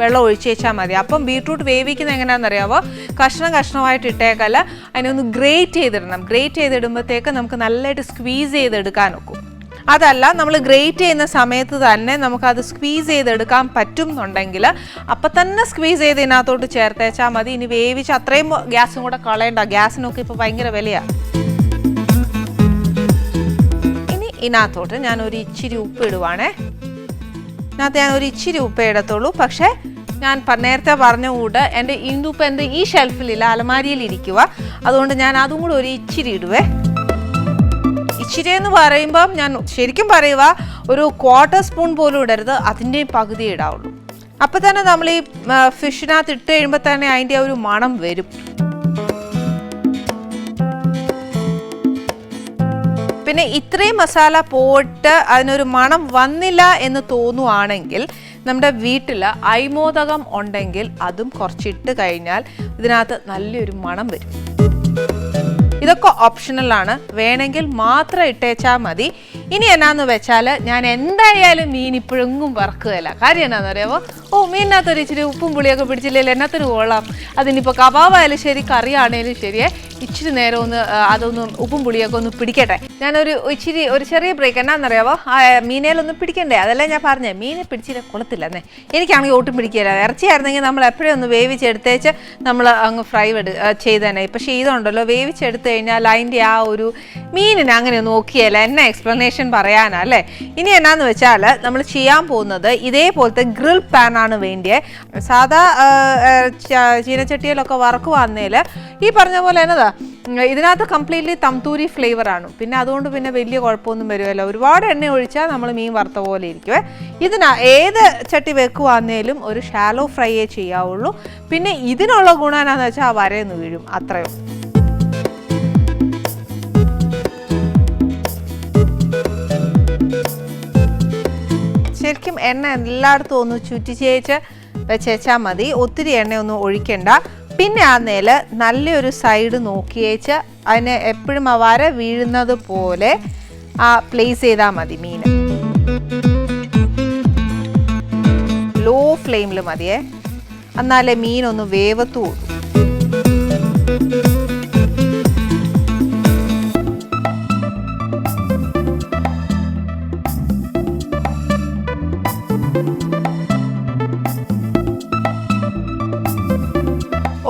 വെള്ളം ഒഴിച്ച് വെച്ചാൽ മതി. അപ്പം ബീട്രൂട്ട് വേവിക്കുന്നത് എങ്ങനെയാണെന്നറിയാമോ, കഷ്ണമായിട്ട് ഇട്ടേക്കല്ല, അതിനൊന്ന് ഗ്രേറ്റ് ചെയ്തിടണം. ഗ്രേറ്റ് ചെയ്തിടുമ്പോഴത്തേക്ക് നമുക്ക് നല്ലതായിട്ട് സ്ക്വീസ് ചെയ്തെടുക്കാൻ ഒക്കും. അതല്ല, നമ്മൾ ഗ്രേറ്റ് ചെയ്യുന്ന സമയത്ത് തന്നെ നമുക്കത് സ്ക്വീസ് ചെയ്തെടുക്കാൻ പറ്റും എന്നുണ്ടെങ്കിൽ അപ്പം തന്നെ സ്ക്വീസ് ചെയ്ത് ഇതിനകത്തോട്ട് ചേർത്തേച്ചാൽ മതി. ഇനി വേവിച്ച് അത്രയും ഗ്യാസും കൂടെ കളയണ്ട. ഗ്യാസിനൊക്കെ ഇപ്പോൾ ഭയങ്കര വിലയാണ്. ഇതിനകത്തോട്ട് ഞാൻ ഒരു ഇച്ചിരി ഉപ്പ് ഇടുവാണേ. ഇതിനകത്ത് ഞാൻ ഒരു ഇച്ചിരി ഉപ്പ് ഇടത്തുള്ളൂ. പക്ഷേ ഞാൻ നേരത്തെ പറഞ്ഞ കൂട്ട് എൻ്റെ ഈന്തുപ്പ് എൻ്റെ ഈ ഷെൽഫിലില്ല, അലമാരിയിൽ ഇരിക്കുക. അതുകൊണ്ട് ഞാൻ അതും കൂടെ ഒരു ഇച്ചിരി ഇടുവേ. ഇച്ചിരി എന്ന് പറയുമ്പം ഞാൻ ശരിക്കും പറയുക ഒരു 1/4 സ്പൂൺ പോലും ഇടരുത്, അതിൻ്റെ പകുതി ഇടാവുള്ളൂ. അപ്പം തന്നെ നമ്മൾ ഈ ഫിഷിനകത്ത് ഇട്ട് കഴിയുമ്പോൾ തന്നെ അതിൻ്റെ ഒരു മണം വരും. പിന്നെ ഇത്രയും മസാല പോയിട്ട് അതിനൊരു മണം വന്നില്ല എന്ന് തോന്നുവാണെങ്കിൽ നമ്മുടെ വീട്ടിൽ അയ്മോദകം ഉണ്ടെങ്കിൽ അതും കുറച്ചിട്ട് കഴിഞ്ഞാൽ ഇതിനകത്ത് നല്ലൊരു മണം വരും. ഇതൊക്കെ ഓപ്ഷണലാണ്, വേണമെങ്കിൽ മാത്രം ഇട്ടേച്ചാൽ മതി. ഇനി എന്നാന്ന് വെച്ചാൽ ഞാൻ എന്തായാലും മീൻ ഇപ്പോഴെങ്ങും വറക്കുകയില്ല. കാര്യം എന്നാന്ന് അറിയാമോ, മീനിനകത്തൊരു ഇച്ചിരി ഉപ്പും പുളിയൊക്കെ പിടിച്ചില്ലെങ്കിൽ എന്നത്തിന് കൊള്ളാം. അതിനിപ്പോൾ കബാബായാലും ശരി, കറിയാണേലും ശരിയേ, ഇച്ചിരി നേരം ഒന്ന് അതൊന്ന് ഉപ്പും പുളിയൊക്കെ ഒന്ന് പിടിക്കട്ടെ. ഞാനൊരു ചെറിയ ബ്രേക്ക്. എന്നാന്നറിയാമോ, ആ മീനേലൊന്നും പിടിക്കണ്ടേ, അതല്ലേ ഞാൻ പറഞ്ഞേ. മീനെ പിടിച്ചില്ല കൊള്ളത്തില്ലെന്നേ. എനിക്കാണെങ്കിൽ ഒട്ടും പിടിക്കില്ല. ഇറച്ചിയായിരുന്നെങ്കിൽ നമ്മൾ എപ്പോഴും ഒന്ന് വേവിച്ചെടുത്തേച്ച് നമ്മൾ അങ്ങ് ഫ്രൈ ചെയ്തേനെ. പക്ഷേ ഇതുണ്ടല്ലോ, വേവിച്ചെടുത്ത് കഴിഞ്ഞാൽ അതിൻ്റെ ആ ഒരു മീനിനെ അങ്ങനെ നോക്കിയല്ല. എന്നാ എക്സ്പ്ലനേഷൻ പറയാനാ അല്ലേ. ഇനി എന്നാന്ന് വെച്ചാൽ നമ്മൾ ചെയ്യാൻ പോകുന്നത് ഇതേപോലത്തെ ഗ്രിൽ പാനാണ് വേണ്ടിയത്. സാധാ ചീനച്ചട്ടിയിലൊക്കെ വറക്കുവാന്നേൽ ഈ പറഞ്ഞ പോലെ എന്നതാ, ഇതിനകത്ത് കംപ്ലീറ്റ്ലി തന്തൂരി ഫ്ലേവറാണ്. പിന്നെ അതുകൊണ്ട് പിന്നെ വലിയ കുഴപ്പമൊന്നും വരുമല്ലോ. ഒരുപാട് എണ്ണ ഒഴിച്ചാൽ നമ്മൾ മീൻ വറുത്ത പോലെ ഇരിക്കുവേ. ഏത് ചട്ടി വെക്കുവാന്നേലും ഒരു ഷാലോ ഫ്രൈയേ ചെയ്യാവുള്ളൂ. പിന്നെ ഇതിനുള്ള ഗുണം എന്നാന്ന് വെച്ചാൽ ആ വരയൊന്ന് വീഴും, അത്രയും. ശരിക്കും എണ്ണ എല്ലായിടത്തും ഒന്ന് ചുറ്റിച്ചേച്ച് വെച്ചാൽ മതി. ഒത്തിരി എണ്ണയൊന്നും ഒഴിക്കണ്ട. പിന്നെ ആ നേല് നല്ലൊരു സൈഡ് നോക്കിയേച്ച് അതിന് എപ്പോഴും ആ വര വീഴുന്നത് പോലെ പ്ലേസ് ചെയ്താൽ മതി മീൻ. ലോ ഫ്ലെയിമിൽ മതിയേ, എന്നാലേ മീനൊന്ന് വേവത്തുള്ളൂ.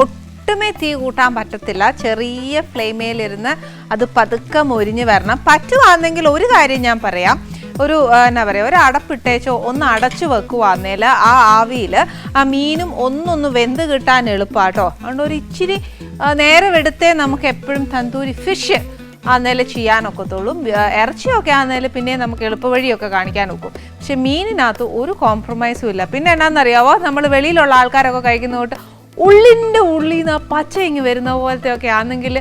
ഒട്ടുമേ തീ കൂട്ടാൻ പറ്റത്തില്ല, ചെറിയ ഫ്ലെയിമേലിരുന്ന് അത് പതുക്കെ മൊരിഞ്ഞ് വരണം. പറ്റുവാണെങ്കിൽ ഒരു കാര്യം ഞാൻ പറയാം, ഒരു എന്നാ പറയുക, ഒരു അടപ്പിട്ടേച്ചോ ഒന്ന് അടച്ചു വെക്കുവാന്നേൽ ആ ആവിയിൽ ആ മീനും ഒന്നൊന്ന് വെന്ത് കിട്ടാൻ എളുപ്പാട്ടോ. അതുകൊണ്ട് ഒരു ഇച്ചിരി നേരമെടുത്തേ നമുക്ക് എപ്പോഴും തന്തൂരി ഫിഷ് ആന്നേൽ ചെയ്യാനൊക്കത്തുള്ളൂ. ഇറച്ചിയൊക്കെ ആന്നേൽ പിന്നെ നമുക്ക് എളുപ്പവഴിയൊക്കെ കാണിക്കാൻ നോക്കും. പക്ഷെ മീനിനകത്ത് ഒരു കോംപ്രമൈസും ഇല്ല. പിന്നെ എന്നാന്നറിയാവോ, നമ്മൾ വെളിയിലുള്ള ആൾക്കാരൊക്കെ കഴിക്കുന്നതുകൊണ്ട് ഉള്ളിൻ്റെ ഉള്ളിൽ നിന്ന് പച്ച ഇങ്ങ് വരുന്ന പോലത്തെ ഒക്കെ ആണെങ്കിൽ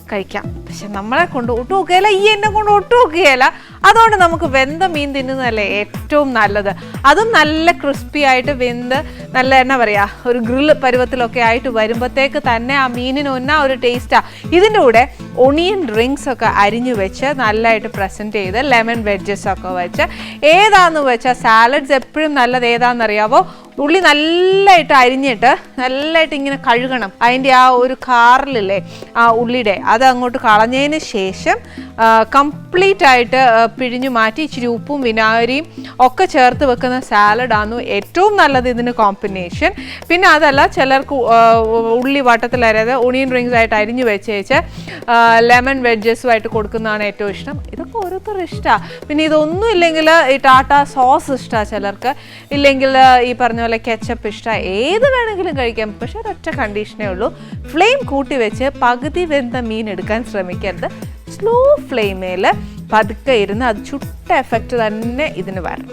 കഴിക്കാം. പക്ഷെ നമ്മളെ കൊണ്ട് ഒട്ടും ഒക്കുകയില്ല, ഈ എന്നെ കൊണ്ട് ഒട്ടും ഒക്കുകയില്ല. അതുകൊണ്ട് നമുക്ക് വെന്ത മീൻ തിന്നുന്നതല്ലേ ഏറ്റവും നല്ലത്. അതും നല്ല ക്രിസ്പി ആയിട്ട് വെന്ത് നല്ല എന്നാ പറയുക, ഒരു ഗ്രിൽ പരുവത്തിലൊക്കെ ആയിട്ട് വരുമ്പോഴത്തേക്ക് തന്നെ ആ മീനിന് ഒന്നാ ഒരു ടേസ്റ്റാണ്. ഇതിൻ്റെ കൂടെ ഒണിയൻ റിങ്സ് ഒക്കെ അരിഞ്ഞു വെച്ച് നല്ലതായിട്ട് പ്രസൻറ്റ് ചെയ്ത് ലെമൺ വെഡ്ജസ് ഒക്കെ വെച്ച്, ഏതാന്ന് വെച്ചാൽ സാലഡ്സ് എപ്പോഴും നല്ലത് ഏതാണെന്നറിയാവോ, ഉള്ളി നല്ലതായിട്ട് അരിഞ്ഞിട്ട് നല്ലതായിട്ട് ഇങ്ങനെ കഴുകണം. അതിൻ്റെ ആ ഒരു കാറിലില്ലേ ആ ഉള്ളിയുടെ അത് അങ്ങോട്ട് കളഞ്ഞതിന് ശേഷം കംപ്ലീറ്റ് ആയിട്ട് പിഴിഞ്ഞു മാറ്റി ഇച്ചിരി ഉപ്പും വിനാഗിരിയും ഒക്കെ ചേർത്ത് വെക്കുന്ന സാലഡാണ് ഏറ്റവും നല്ലത് ഇതിന് കോമ്പിനേഷൻ. പിന്നെ അതല്ല, ചിലർക്ക് ഉള്ളി വട്ടത്തിൽ അരിയാതെ ഒണിയൻ റിങ്സ് ആയിട്ട് അരിഞ്ഞു വെച്ചേച്ച് ലെമൺ വെഡ്ജസുമായിട്ട് കൊടുക്കുന്നതാണ് ഏറ്റവും ഇഷ്ടം. ഇതൊക്കെ ഓരോരുത്തരുടെ ഇഷ്ടമാണ്. പിന്നെ ഇതൊന്നും ഇല്ലെങ്കിൽ ഈ ടാറ്റ സോസ് ഇഷ്ടമാണ് ചിലർക്ക്, ഇല്ലെങ്കിൽ ഈ പറഞ്ഞ പോലെ കെച്ചപ്പ് ഇഷ്ടമാണ്. ഏത് വേണമെങ്കിലും കഴിക്കാം. പക്ഷെ ഒരൊറ്റ കണ്ടീഷനേ ഉള്ളൂ, ഫ്ലെയിം കൂട്ടി വെച്ച് പകുതി വെന്ത മീൻ എടുക്കാൻ ശ്രമിക്കരുത്. സ്ലോ ഫ്ലെയിമിൽ പതുക്കെ ഇരുന്ന് അത് ചുട്ട എഫക്റ്റ് തന്നെ ഇതിന് വരണം.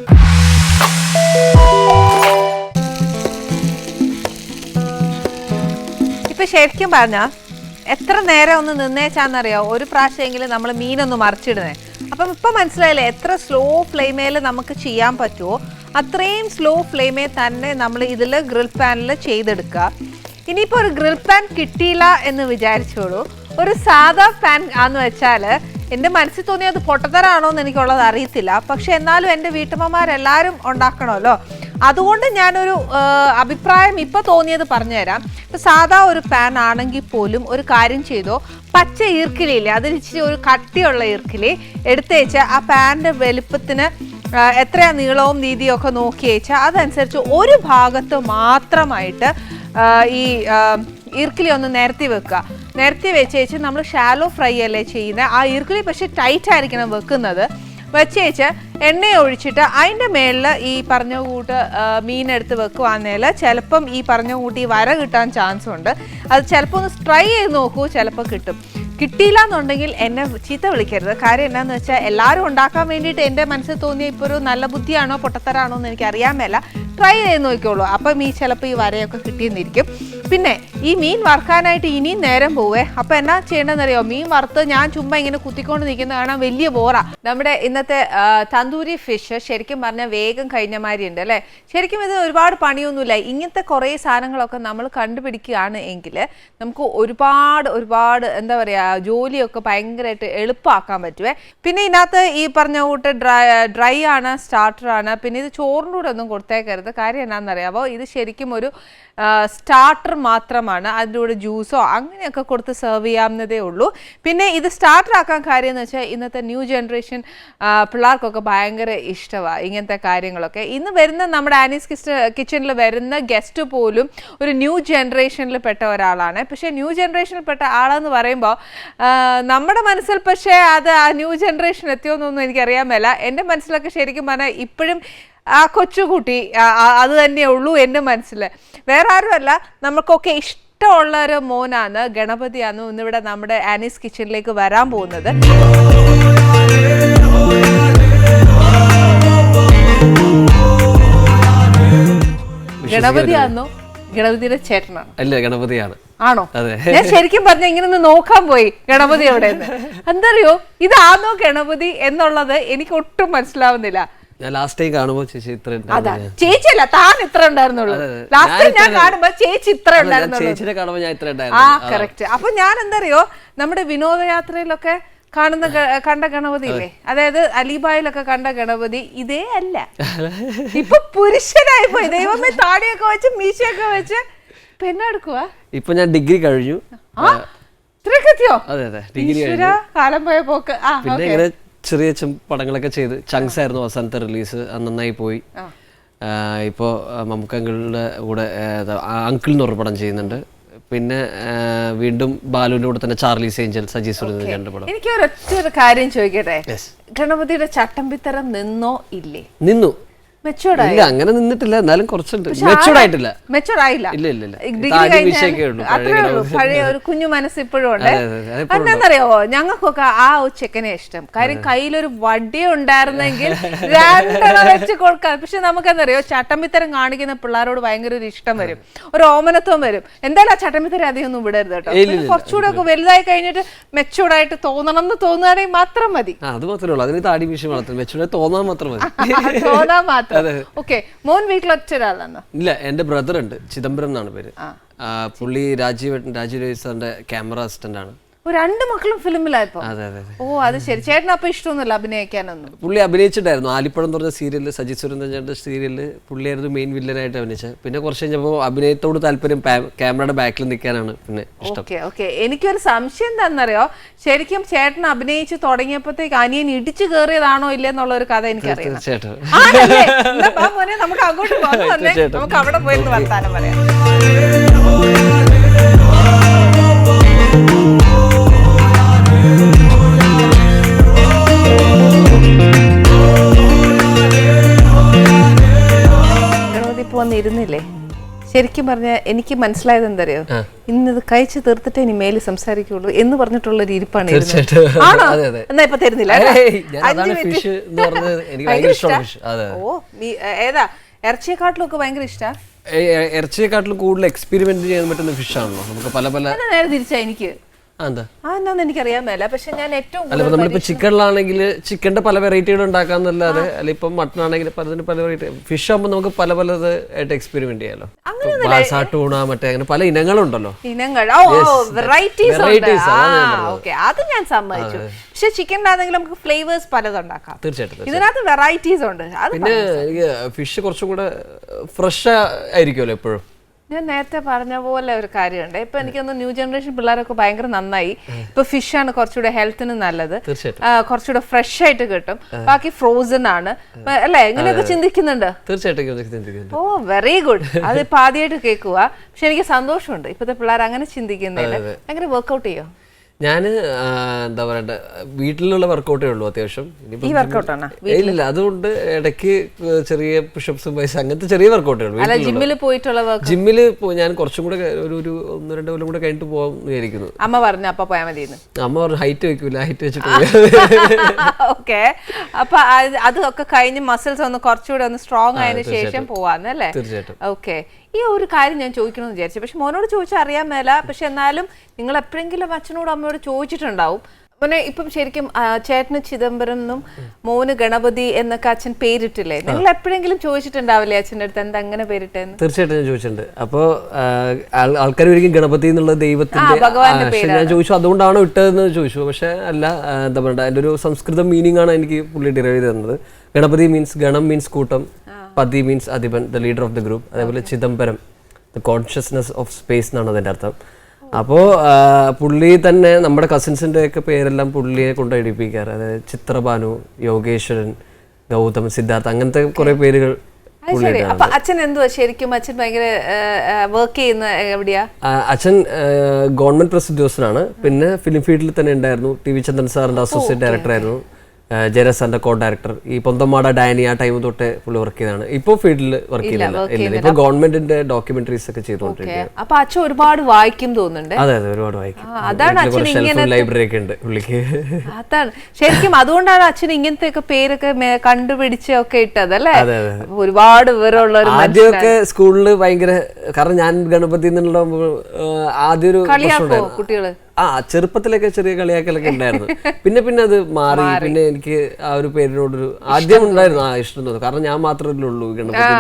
ഇപ്പം ശരിക്കും പറഞ്ഞാൽ എത്ര നേരം ഒന്ന് നിന്നേച്ചാന്നറിയോ, ഒരു പ്രാവശ്യമെങ്കിലും നമ്മൾ മീനൊന്ന് മറിച്ചിടുന്നേ. അപ്പം ഇപ്പം മനസ്സിലായില്ലേ എത്ര സ്ലോ ഫ്ലെയിമേൽ നമുക്ക് ചെയ്യാൻ പറ്റുമോ അത്രയും സ്ലോ ഫ്ലെയിമേ തന്നെ നമ്മൾ ഇതിൽ ഗ്രിൽ പാനിൽ ചെയ്തെടുക്കുക. ഇനിയിപ്പോൾ ഒരു ഗ്രിൽ പാൻ കിട്ടിയില്ല എന്ന് വിചാരിച്ചോളൂ, ഒരു സാധാ പാൻ ആന്ന് വെച്ചാൽ എൻ്റെ മനസ്സിൽ തോന്നി അത് പൊട്ടത്തരാണോ എന്ന് എനിക്കുള്ളത് അറിയത്തില്ല. പക്ഷെ എന്നാലും എൻ്റെ വീട്ടമ്മമാരെല്ലാവരും ഉണ്ടാക്കണമല്ലോ, അതുകൊണ്ട് ഞാനൊരു അഭിപ്രായം ഇപ്പോൾ തോന്നിയത് പറഞ്ഞുതരാം. ഇപ്പോൾ സാധാ ഒരു പാൻ ആണെങ്കിൽ പോലും ഒരു കാര്യം ചെയ്തോ, പച്ച ഈർക്കിലില്ലേ അതിൽ ഇച്ചിരി ഒരു കട്ടിയുള്ള ഈർക്കിലി എടുത്തേച്ച് ആ പാനിൻ്റെ വലുപ്പത്തിന് എത്രയാ നീളവും വീതിയും ഒക്കെ നോക്കി വെച്ചാൽ അതനുസരിച്ച് ഒരു ഭാഗത്ത് മാത്രമായിട്ട് ഈ ഈർക്കിലി ഒന്ന് നിരത്തി വെക്കുക. നിരത്തി വെച്ചേച്ച് നമ്മൾ ഷാലോ ഫ്രൈ അല്ലേ ചെയ്യുന്നത്, ആ ഈർക്കിലി പക്ഷേ ടൈറ്റ് ആയിരിക്കണം വെക്കുന്നത്. വെച്ചേച്ച് എണ്ണ ഒഴിച്ചിട്ട് അതിൻ്റെ മേളിൽ ഈ പറഞ്ഞ കൂട്ട് മീനെടുത്ത് വെക്കുവാന്നേൽ ചിലപ്പം ഈ പറഞ്ഞ കൂട്ട് ഈ വര കിട്ടാൻ ചാൻസ് ഉണ്ട്. അത് ചിലപ്പോൾ ഒന്ന് ട്രൈ ചെയ്ത് നോക്കൂ, ചിലപ്പോൾ കിട്ടും. കിട്ടിയില്ല എന്നുണ്ടെങ്കിൽ എന്നെ ചീത്ത വിളിക്കരുത്. കാര്യം എന്നാന്ന് വെച്ചാൽ എല്ലാവരും ഉണ്ടാക്കാൻ വേണ്ടിയിട്ട് എൻ്റെ മനസ്സിൽ തോന്നിയ ഇപ്പോൾ ഒരു നല്ല ബുദ്ധിയാണോ പൊട്ടത്തരാണോ എന്ന് എനിക്ക് അറിയാൻ മേല. ട്രൈ ചെയ്ത് നോക്കിക്കോളൂ, അപ്പം ഈ ചിലപ്പോൾ ഈ വരയൊക്കെ കിട്ടിയെന്നിരിക്കും. പിന്നെ ഈ മീൻ വറുക്കാനായിട്ട് ഇനിയും നേരം പോവേ. അപ്പം എന്നാ ചെയ്യേണ്ടതെന്നറിയോ, മീൻ വറുത്ത് ഞാൻ ചുമ്മാ ഇങ്ങനെ കുത്തിക്കൊണ്ട് നിൽക്കുന്ന കാണാൻ വലിയ ബോറാ. നമ്മുടെ ഇന്നത്തെ തന്തൂരി ഫിഷ് ശരിക്കും പറഞ്ഞാൽ വേഗം കഴിഞ്ഞ മാതിരി ഉണ്ട് അല്ലേ. ശരിക്കും ഇത് ഒരുപാട് പണിയൊന്നുമില്ല. ഇങ്ങനത്തെ കുറേ സാധനങ്ങളൊക്കെ നമ്മൾ കണ്ടുപിടിക്കുകയാണ് എങ്കിൽ നമുക്ക് ഒരുപാട് എന്താ പറയുക ജോലിയൊക്കെ ഭയങ്കരമായിട്ട് എളുപ്പമാക്കാൻ പറ്റുമേ. പിന്നെ ഇതിനകത്ത് ഈ പറഞ്ഞ കൂട്ട് ഡ്രൈ ആണ്, സ്റ്റാർട്ടറാണ്. പിന്നെ ഇത് ചോറിൻ്റെ കൂടെ ഒന്നും കൊടുത്തേക്കരുത്. കാര്യം എന്നാണെന്നറിയാമോ, ഇത് ശരിക്കും ഒരു സ്റ്റാർട്ടർ മാത്രമാണ്. അതിൻ്റെ കൂടെ ജ്യൂസോ അങ്ങനെയൊക്കെ കൊടുത്ത് സെർവ് ചെയ്യാവുന്നതേ ഉള്ളൂ. പിന്നെ ഇത് സ്റ്റാർട്ടർ ആക്കാൻ കാര്യം എന്ന് വെച്ചാൽ ഇന്നത്തെ ന്യൂ ജനറേഷൻ പിള്ളേർക്കൊക്കെ ഭയങ്കര ഇഷ്ടമാണ് ഇങ്ങനത്തെ കാര്യങ്ങളൊക്കെ. ഇന്ന് വരുന്ന നമ്മുടെ ആനീസ് കിച്ചണിൽ വരുന്ന ഗസ്റ്റ് പോലും ഒരു ന്യൂ ജനറേഷനിൽ പെട്ട ഒരാളാണ്. പക്ഷേ ന്യൂ ജനറേഷനിൽ പെട്ട ആളെന്ന് പറയുമ്പോൾ നമ്മുടെ മനസ്സിൽ പക്ഷേ അത് ആ ന്യൂ ജനറേഷൻ എത്തിയോന്നൊന്നും എനിക്കറിയാൻ മേല. എൻ്റെ മനസ്സിലൊക്കെ ശരിക്കും പറഞ്ഞാൽ ഇപ്പോഴും ആ കൊച്ചുകുട്ടി അത് തന്നെ ഉള്ളൂ എൻ്റെ മനസ്സിൽ. വേറെ ആരുമല്ല, നമുക്കൊക്കെ ഇഷ്ടമുള്ളൊരു മോനാണ്, ഗണപതിയാണ് ഇന്നിവിടെ നമ്മുടെ ആനീസ് കിച്ചണിലേക്ക് വരാൻ പോകുന്നത്. ഗണപതിയാണോ ഗണപതിയുടെ ചേട്ടനാണ്? അല്ല, ഗണപതിയാണ്. ആണോ? ഞാൻ ശരിക്കും പറഞ്ഞ ഇങ്ങനെ ഒന്ന് നോക്കാൻ പോയി ഗണപതി എവിടെ. എന്തറിയോ, ഇതാണോ ഗണപതി എന്നുള്ളത് എനിക്ക് ഒട്ടും മനസ്സിലാവുന്നില്ല. ലാസ്റ്റ് ടൈം കാണുമ്പോ ചേച്ചിയല്ല താൻ ഇത്ര ഉണ്ടായിരുന്നുള്ളൂ. ലാസ്റ്റ് ടൈം ഞാൻ കാണുമ്പോ ചേച്ചി ഇത്ര ഉണ്ടായിരുന്നുള്ളൂ. ആ കറക്റ്റ്. അപ്പൊ ഞാൻ എന്തറിയോ, നമ്മുടെ വിനോദയാത്രയിലൊക്കെ കണ്ട ഗണപതി ഇല്ലേ, അതായത് അലിബായിലൊക്കെ കണ്ട ഗണപതി ഇതേ അല്ല, ഇപ്പൊ പുരുഷനായി പോയി. ദൈവമേ, താടിയൊക്കെ വെച്ച് മീശയൊക്കെ വെച്ച് പെണ്ണെടുക്കുക. ഇപ്പൊ ഞാൻ ഡിഗ്രി കഴിഞ്ഞു. അതെ അതെ, ഡിഗ്രി കാലം പോയ പോക്ക്. പിന്നെ ഇങ്ങനെ ചെറിയ പടങ്ങളൊക്കെ ചെയ്ത് ചങ്സ് ആയിരുന്നു അവസാനത്തെ റിലീസ്, നന്നായി പോയി. ഇപ്പോ മമ്മൂക്കങ്ങളുടെ കൂടെ അങ്കിൾ എന്ന് പറഞ്ഞ പടം ചെയ്യുന്നുണ്ട്. പിന്നെ വീണ്ടും ബാലുവിന്റെ കൂടെ തന്നെ ചാർലീസ് ഏഞ്ചൽ, സജി സുരേന്ദ്രൻ രണ്ട് പടം. എനിക്ക് ഒരൊറ്റ കാര്യം ചോദിക്കട്ടെ, ഗണപതിയുടെ ചട്ടമ്പിത്തരം നിന്നോ ഇല്ലേ? നിന്നു. മെച്ചൂർഡ് ഇല്ല, അങ്ങനെ നിന്നിട്ടില്ല, എന്നാലും കുറച്ചുണ്ട്. മെച്ചൂർഡ് ആയിട്ടില്ല. മെച്ചൂർഡ് ആയില്ല. ഇല്ല ഇല്ല ഇല്ല, അത്രേ ഉള്ളൂ. പഴയ ഒരു കുഞ്ഞു മനസ്സ് ഇപ്പോഴും ഉണ്ട്. എന്താണെന്നറിയോ, ഞങ്ങൾക്കൊക്കെ ആ ചെക്കനെ ഇഷ്ടം. കാര്യം കയ്യിലൊരു വടി ഉണ്ടായിരുന്നെങ്കിൽ രണ്ടെണ്ണം വെച്ച് കൊടുക്കാം. പക്ഷെ നമുക്കെന്തറിയോ, ചട്ടമ്പിത്തരം കാണിക്കുന്ന പിള്ളേരോട് ഭയങ്കര ഒരു ഇഷ്ടം വരും, ഒരു ഓമനത്വം വരും. എന്തായാലും ആ ചട്ടമ്പിത്തരം അധികം ഒന്നും വിടരുത് കേട്ടോ. കുറച്ചുകൂടെ ഒക്കെ വലുതായി കഴിഞ്ഞിട്ട് മെച്ചൂർഡായിട്ട് തോന്നണം എന്ന് തോന്നുകയാണെങ്കിൽ മാത്രം മതി. അത് മാത്രമേ ഉള്ളൂ, അതിന് താടി മീശ വളർത്തും. മെച്ചൂർഡ് തോന്നാൻ മാത്രം മതി. തോന്നാൻ മാത്രം. മോൻ വീട്ടിൽ ഒറ്റ ഒരാളാണ്? ഇല്ല, എന്റെ ബ്രദർ ഉണ്ട്, ചിദംബരം എന്നാണ് പേര്. പുള്ളി രാജീവ് സാറിന്റെ ക്യാമറ അസിസ്റ്റന്റ് ആണ്. രണ്ട് മക്കളും ഫിലിമിലായപ്പോ? ഓ, അത് ശരി. ചേട്ടന് അപ്പൊ ഇഷ്ടമൊന്നുമില്ല അഭിനയിക്കാനൊന്നും? പുള്ളി അഭിനയിച്ചിട്ടായിരുന്നു ആലിപ്പഴം എന്ന് പറഞ്ഞ സീരിയലിൽ, സജി സുരേന്ദ്രന്റെ സീരിയലിൽ പുള്ളിയായിരുന്നു മെയിൻ വില്ലനായിട്ട് അഭിനയിച്ചത്. പിന്നെ കുറച്ച് കഴിഞ്ഞപ്പോൾ അഭിനയത്തോട് താല്പര്യം ക്യാമറയുടെ ബാക്കിൽ നിൽക്കാനാണ് പിന്നെ ഇഷ്ടം. ഓക്കെ. എനിക്കൊരു സംശയം എന്താണെന്നറിയോ, ശരിക്കും ചേട്ടൻ അഭിനയിച്ച് തുടങ്ങിയപ്പോഴത്തേക്ക് അനിയൻ ഇടിച്ചു കയറിയതാണോ ഇല്ലെന്നുള്ള ഒരു കഥ എനിക്കറിയാം. തീർച്ചയായിട്ടും. നമുക്ക് അങ്ങോട്ട് പോകാം, നമുക്ക് അവിടെ പോയിരുന്നു വർത്താനം പറയാം. വന്നിരുന്നില്ലേ, ശരിക്കും പറഞ്ഞ എനിക്ക് മനസ്സിലായത് എന്തറിയോ, ഇന്നത് കഴിച്ചു തീർത്തിട്ട് ഇനി മേല് സംസാരിക്കുള്ളൂ എന്ന് പറഞ്ഞിട്ടുള്ള ഒരു ഇരിപ്പാണ്. ആണോ? എന്നാ ഇപ്പൊ തരുന്നില്ല. ഓ, ഏതാ ഇറച്ചിയെക്കാട്ടിലും ഒക്കെ ഭയങ്കര ഇഷ്ടം? ഇറച്ചിയെക്കാട്ടിലും കൂടുതൽ എക്സ്പെരിമെന്റ് ചെയ്യാൻ പറ്റുന്ന ഫിഷ് ആണല്ലോ. നമുക്ക് പല പല നേരെ തിരിച്ചാ എനിക്ക് എന്താന്ന് എനിക്കറിയാൻ മേല. പക്ഷെ ഞാൻ ഏറ്റവും നമ്മളിപ്പോ ചിക്കനിലാണെങ്കിൽ ചിക്കന്റെ പല വെറൈറ്റികൾ ഉണ്ടാക്കാന്നല്ലാതെ, അല്ല ഇപ്പൊ മട്ടൺ ആണെങ്കിൽ പലതിന് പല വെറൈറ്റി. ഫിഷ് ആകുമ്പോൾ നമുക്ക് പല പലത് ആയിട്ട് എക്സ്പെരിമെന്റ് ചെയ്യാലോ. ടൂണ, മറ്റേ അങ്ങനെ പല ഇനങ്ങളുണ്ടല്ലോ. അത് ഞാൻ സമ്മതിച്ചു. പക്ഷെ ചിക്കനിലാണെങ്കിൽ നമുക്ക് ഫ്ലേവേഴ്സ് പലതും ഉണ്ടാക്കാം. തീർച്ചയായിട്ടും ഇതിനകത്ത് വെറൈറ്റീസ് ഉണ്ട്. പിന്നെ ഫിഷ് കുറച്ചും കൂടെ ഫ്രഷ് ആയിരിക്കുമല്ലോ എപ്പോഴും. ഞാൻ നേരത്തെ പറഞ്ഞ പോലെ ഒരു കാര്യമുണ്ട്. ഇപ്പൊ എനിക്കൊന്ന് ന്യൂ ജനറേഷൻ പിള്ളേരൊക്കെ ഭയങ്കര നന്നായി. ഇപ്പൊ ഫിഷ് ആണ് കുറച്ചുകൂടെ ഹെൽത്തിന് നല്ലത്, കുറച്ചുകൂടെ ഫ്രഷ് ആയിട്ട് കിട്ടും. ബാക്കി ഫ്രോസൺ ആണ് അല്ലെ, ഇങ്ങനെയൊക്കെ ചിന്തിക്കുന്നുണ്ട്. തീർച്ചയായിട്ടും. ഓ, വെരി ഗുഡ്. അതിപ്പോ ആദ്യമായിട്ട് കേൾക്കുക. പക്ഷെ എനിക്ക് സന്തോഷമുണ്ട് ഇപ്പത്തെ പിള്ളേർ അങ്ങനെ ചിന്തിക്കുന്നില്ല. ഭയങ്കര വർക്ക്ഔട്ട് ചെയ്യോ? ഞാൻ എന്താ പറയണ്ട, വീട്ടിലുള്ള വർക്കൗട്ടേ ഉള്ളൂ അത്യാവശ്യം. ഇല്ല, അതുകൊണ്ട് ഇടയ്ക്ക് ചെറിയ പുഷപ്സും പൈസ അങ്ങനത്തെ ചെറിയ വർക്കൗട്ടേ ഉള്ളൂ. ജിമ്മിൽ ഞാൻ കുറച്ചും കൂടെ ഒരു 1-2 കൊല്ലം കൂടെ കഴിഞ്ഞിട്ട് പോകാൻ വിചാരിക്കുന്നു. അമ്മ പറഞ്ഞു അപ്പൊ പോയാൽ മതി. അമ്മ പറഞ്ഞു ഹൈറ്റ് വെക്കൂല, ഹൈറ്റ് വെച്ചിട്ട്. ഓക്കെ, അപ്പൊ അതൊക്കെ കഴിഞ്ഞ് മസിൽസ് ഒന്ന് കുറച്ചുകൂടെ ഒന്ന് സ്ട്രോങ് ആയതിനു ശേഷം പോവാന്നല്ലേ? തീർച്ചയായിട്ടും. ഓക്കെ, ഈ ഒരു കാര്യം ഞാൻ ചോദിക്കണമെന്ന് വിചാരിച്ചു. പക്ഷെ മോനോട് ചോദിച്ചാൽ അറിയാൻ മേല. പക്ഷെ എന്നാലും നിങ്ങൾ എപ്പോഴെങ്കിലും അച്ഛനോട് അമ്മയോട് ചോദിച്ചിട്ടുണ്ടാവും. മോനെ, ഇപ്പം ശരിക്കും ചേട്ടന് ചിദംബരം എന്നും മോന് ഗണപതി എന്നൊക്കെ അച്ഛൻ പേരിട്ടില്ലേ? നിങ്ങൾ എപ്പോഴെങ്കിലും ചോദിച്ചിട്ടുണ്ടാവില്ലേ അച്ഛൻ്റെ അടുത്ത് എന്താ അങ്ങനെ പേരിട്ടെന്ന്? തീർച്ചയായിട്ടും ഞാൻ ചോദിച്ചിട്ടുണ്ട്. അപ്പോൾ ആൾക്കാർ ഒരിക്കലും ഗണപതി എന്നുള്ള ദൈവത്തിന്റെ ഞാൻ ചോദിച്ചു, അതുകൊണ്ടാണോ ഇട്ടതെന്ന് ചോദിച്ചു. പക്ഷെ അല്ല, എന്താ പറയുക, അതിൻ്റെ ഒരു സംസ്കൃതം മീനിങ് ആണ് എനിക്ക് പുള്ളി ഡിറൈവ് ചെയ്ത് തന്നത്. ഗണപതി മീൻസ് ഗണം മീൻസ് കൂട്ടം, പതി മീൻസ് അധിപൻ, the leader of the group. അതേപോലെ Chidambaram the consciousness of space എന്നാണ് അതിൻ്റെ അർത്ഥം. അപ്പോൾ പുള്ളി തന്നെ നമ്മുടെ കസിൻസിൻ്റെ ഒക്കെ പേരെല്ലാം പുള്ളിയെ കൊണ്ട് എഴുതിപ്പിക്കാറ്. അതായത് ചിത്രഭാനു, യോഗേശ്വരൻ, ഗൗതം, സിദ്ധാർത്ഥ, അങ്ങനത്തെ കുറെ പേരുകൾ. അച്ഛൻ എന്തുവാ ശരിക്കും? അച്ഛൻ ഭയങ്കര വർക്ക് ചെയ്യുന്ന എവിടെയാ? അച്ഛൻ ഗവൺമെന്റ് പ്രസ് ഉദ്യോഗസ്ഥനാണ്. പിന്നെ ഫിലിം ഫീൽഡിൽ തന്നെ ഉണ്ടായിരുന്നു. ടി വി ചന്ദ്രൻ സാറിന്റെ അസോസിയേറ്റ് ഡയറക്ടർ ആയിരുന്നു. ജയരാജ് സാറിന്റെ കോ ഡയറക്ടർ. ഈ പൊന്തമാട ഡാനി ആ ടൈം തൊട്ട് പുള്ളി വർക്ക് ചെയ്താണ്. ഇപ്പൊ ഫീൽഡിൽ വർക്ക് ചെയ്യുന്നില്ല. ഇപ്പൊ ഗവൺമെന്റിന്റെ ഡോക്യുമെന്ററീസ് ഒക്കെ ചെയ്തുകൊണ്ടിരിക്കുകയാണ്. അപ്പൊ അച്ഛൻ ഒരുപാട് വായിക്കും തോന്നുന്നുണ്ട്. അതെ അതെ, ഒരുപാട് വായിക്കും. അതാണ് ലൈബ്രറി ഒക്കെ ഉണ്ട് പുള്ളിക്ക്. അതാണ് ശരിക്കും, അതുകൊണ്ടാണ് അച്ഛൻ ഇങ്ങനത്തെ ഒക്കെ പേരൊക്കെ കണ്ടുപിടിച്ചൊക്കെ ഇട്ടത് അല്ലേ? ഒരുപാട് വിവരമുള്ള ഒരു ആദ്യമൊക്കെ സ്കൂളിൽ ഭയങ്കര, കാരണം ഞാൻ ഗണപതി എന്നുള്ള ആദ്യം ഒരു കുട്ടികള് ചെറുപ്പത്തിലൊക്കെ ചെറിയ കളിയാക്കലൊക്കെ ഉണ്ടായിരുന്നു. പിന്നെ അത് മാറി. പിന്നെ എനിക്ക് ആ ഒരു പേരിനോടൊരു ആദ്യം ഉണ്ടായിരുന്നു ഇഷ്ടം തോന്നുന്നു. കാരണം ഞാൻ മാത്രമല്ലേ ഉള്ളൂ ഗണപതി,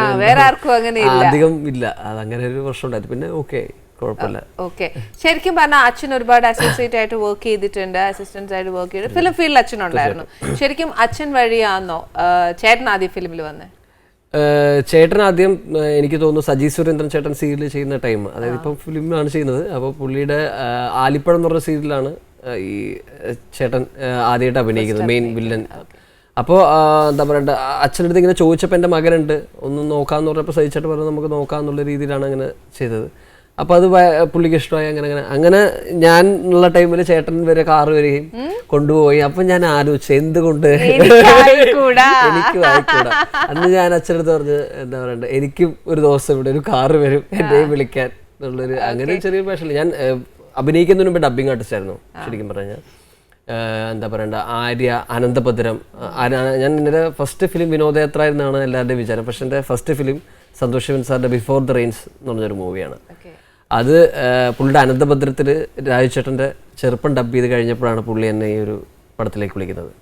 അധികം ഇല്ല. അതങ്ങനെ ഒരു പ്രശ്നം ഉണ്ടായിരുന്നു. പിന്നെ ഓക്കെ കുഴപ്പമില്ല. ഓക്കെ, ശരിക്കും പറഞ്ഞാൽ അച്ഛൻ ഒരുപാട് അസോസിയേറ്റ് ആയിട്ട് വർക്ക് ചെയ്തിട്ടുണ്ട്, അസിസ്റ്റൻസ് ആയിട്ട് വർക്ക് ചെയ്തിട്ടുണ്ട്, ഫിലിം ഫീൽഡിൽ അച്ഛനുണ്ടായിരുന്നു. ശരിക്കും അച്ഛൻ വഴിയാണോ ചേട്ടൻ ആദ്യം ഫിലിമിൽ വന്നത്? ചേട്ടൻ ആദ്യം എനിക്ക് തോന്നുന്നു സജി സുരേന്ദ്രൻ ചേട്ടൻ സീരിയൽ ചെയ്യുന്ന ടൈം, അതായത് ഇപ്പം ഫിലിമിലാണ് ചെയ്യുന്നത്. അപ്പോൾ പുള്ളിയുടെ ആലിപ്പഴം എന്ന് പറഞ്ഞ സീരിയലാണ് ഈ ചേട്ടൻ ആദ്യമായിട്ട് അഭിനയിക്കുന്നത്, മെയിൻ വില്ലൻ. അപ്പോൾ എന്താ പറയണ്ട, അച്ഛൻ്റെ അടുത്ത് ഇങ്ങനെ ചോദിച്ചപ്പോൾ എൻ്റെ മകനുണ്ട് ഒന്ന് നോക്കാമെന്ന് പറഞ്ഞപ്പോൾ സഹിച്ചിട്ട് പറഞ്ഞു നമുക്ക് നോക്കാമെന്നുള്ള രീതിയിലാണ് അങ്ങനെ ചെയ്തത്. അപ്പോൾ അത് പുള്ളിക്ക് ഇഷ്ടമായി. അങ്ങനെ ഞാൻ ഉള്ള ടൈമിൽ ചേട്ടൻ വരെ കാറ് വരികയും കൊണ്ടുപോയി. അപ്പം ഞാൻ ആലോചിച്ചു എന്തുകൊണ്ട് എനിക്ക് വായിക്കൂടാ. അന്ന് ഞാൻ അച്ഛനടുത്ത് പറഞ്ഞ് എന്താ പറയണ്ട, എനിക്കും ഒരു ദിവസം ഇവിടെ ഒരു കാറ് വരും എന്നെയും വിളിക്കാൻ എന്നുള്ളൊരു അങ്ങനെ ചെറിയൊരു പാഷനില്ല. ഞാൻ അഭിനയിക്കുന്നതിന് മുമ്പ് ഡബ്ബിംഗ് ആർട്ടിസ്റ്റ് ആയിരുന്നു ശരിക്കും പറഞ്ഞാൽ. എന്താ പറയണ്ട, ആര്യ, അനന്തഭദ്രം. ഞാൻ എൻ്റെ ഫസ്റ്റ് ഫിലിം വിനോദയാത്ര എന്നാണ് എല്ലാവരുടെയും വിചാരം. പക്ഷെ എൻ്റെ ഫസ്റ്റ് ഫിലിം സന്തോഷ് ശിവൻ സാറിൻ്റെ ബിഫോർ ദ റെയിൻസ് എന്ന് പറഞ്ഞൊരു മൂവിയാണ്. അത് പുള്ളിയുടെ അനന്തഭദ്രത്തിൽ രാജുചേട്ടൻ്റെ ചെറുപ്പം ഡബ് ചെയ്ത് കഴിഞ്ഞപ്പോഴാണ് പുള്ളി എന്നെ ഈ ഒരു പടത്തിലേക്ക് വിളിക്കുന്നത്.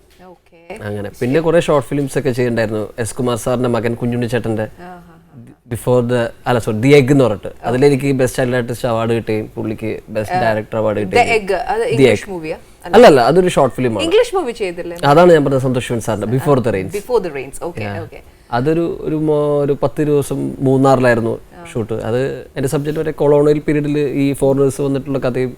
അങ്ങനെ പിന്നെ കുറേ ഷോർട്ട് ഫിലിംസ് ഒക്കെ ചെയ്തിട്ടുണ്ടായിരുന്നു. എസ് കുമാർ സാറിൻ്റെ മകൻ കുഞ്ഞുണ്ണിച്ചേട്ടൻ്റെ ബിഫോർ ദി എഗ് എന്ന് പറഞ്ഞിട്ട് അതിലെനിക്ക് ബെസ്റ്റ് ചൈൽഡ് ആർട്ടിസ്റ്റ് അവാർഡ് കിട്ടുകയും പുള്ളിക്ക് ബെസ്റ്റ് ഡയറക്ടർ അവാർഡ് കിട്ടുകയും. അല്ലല്ല, അതൊരു ഷോർട്ട് ഫിലിമാണ്. ഇംഗ്ലീഷ് മൂവി ചെയ്തില്ലേ? അതാണ് ഞാൻ പറഞ്ഞത്, സന്തോഷ് ശിവൻ സാറിന്റെ ബിഫോർ ദ റെയിൻസ്. അതൊരു 10 ദിവസം മൂന്നാറിലായിരുന്നു ഷൂട്ട്. അത് എൻ്റെ സബ്ജക്റ്റ് വരെ കൊളോണിയൽ പീരീഡിൽ ഈ ഫോറിനേഴ്സ് വന്നിട്ടുള്ള കഥയും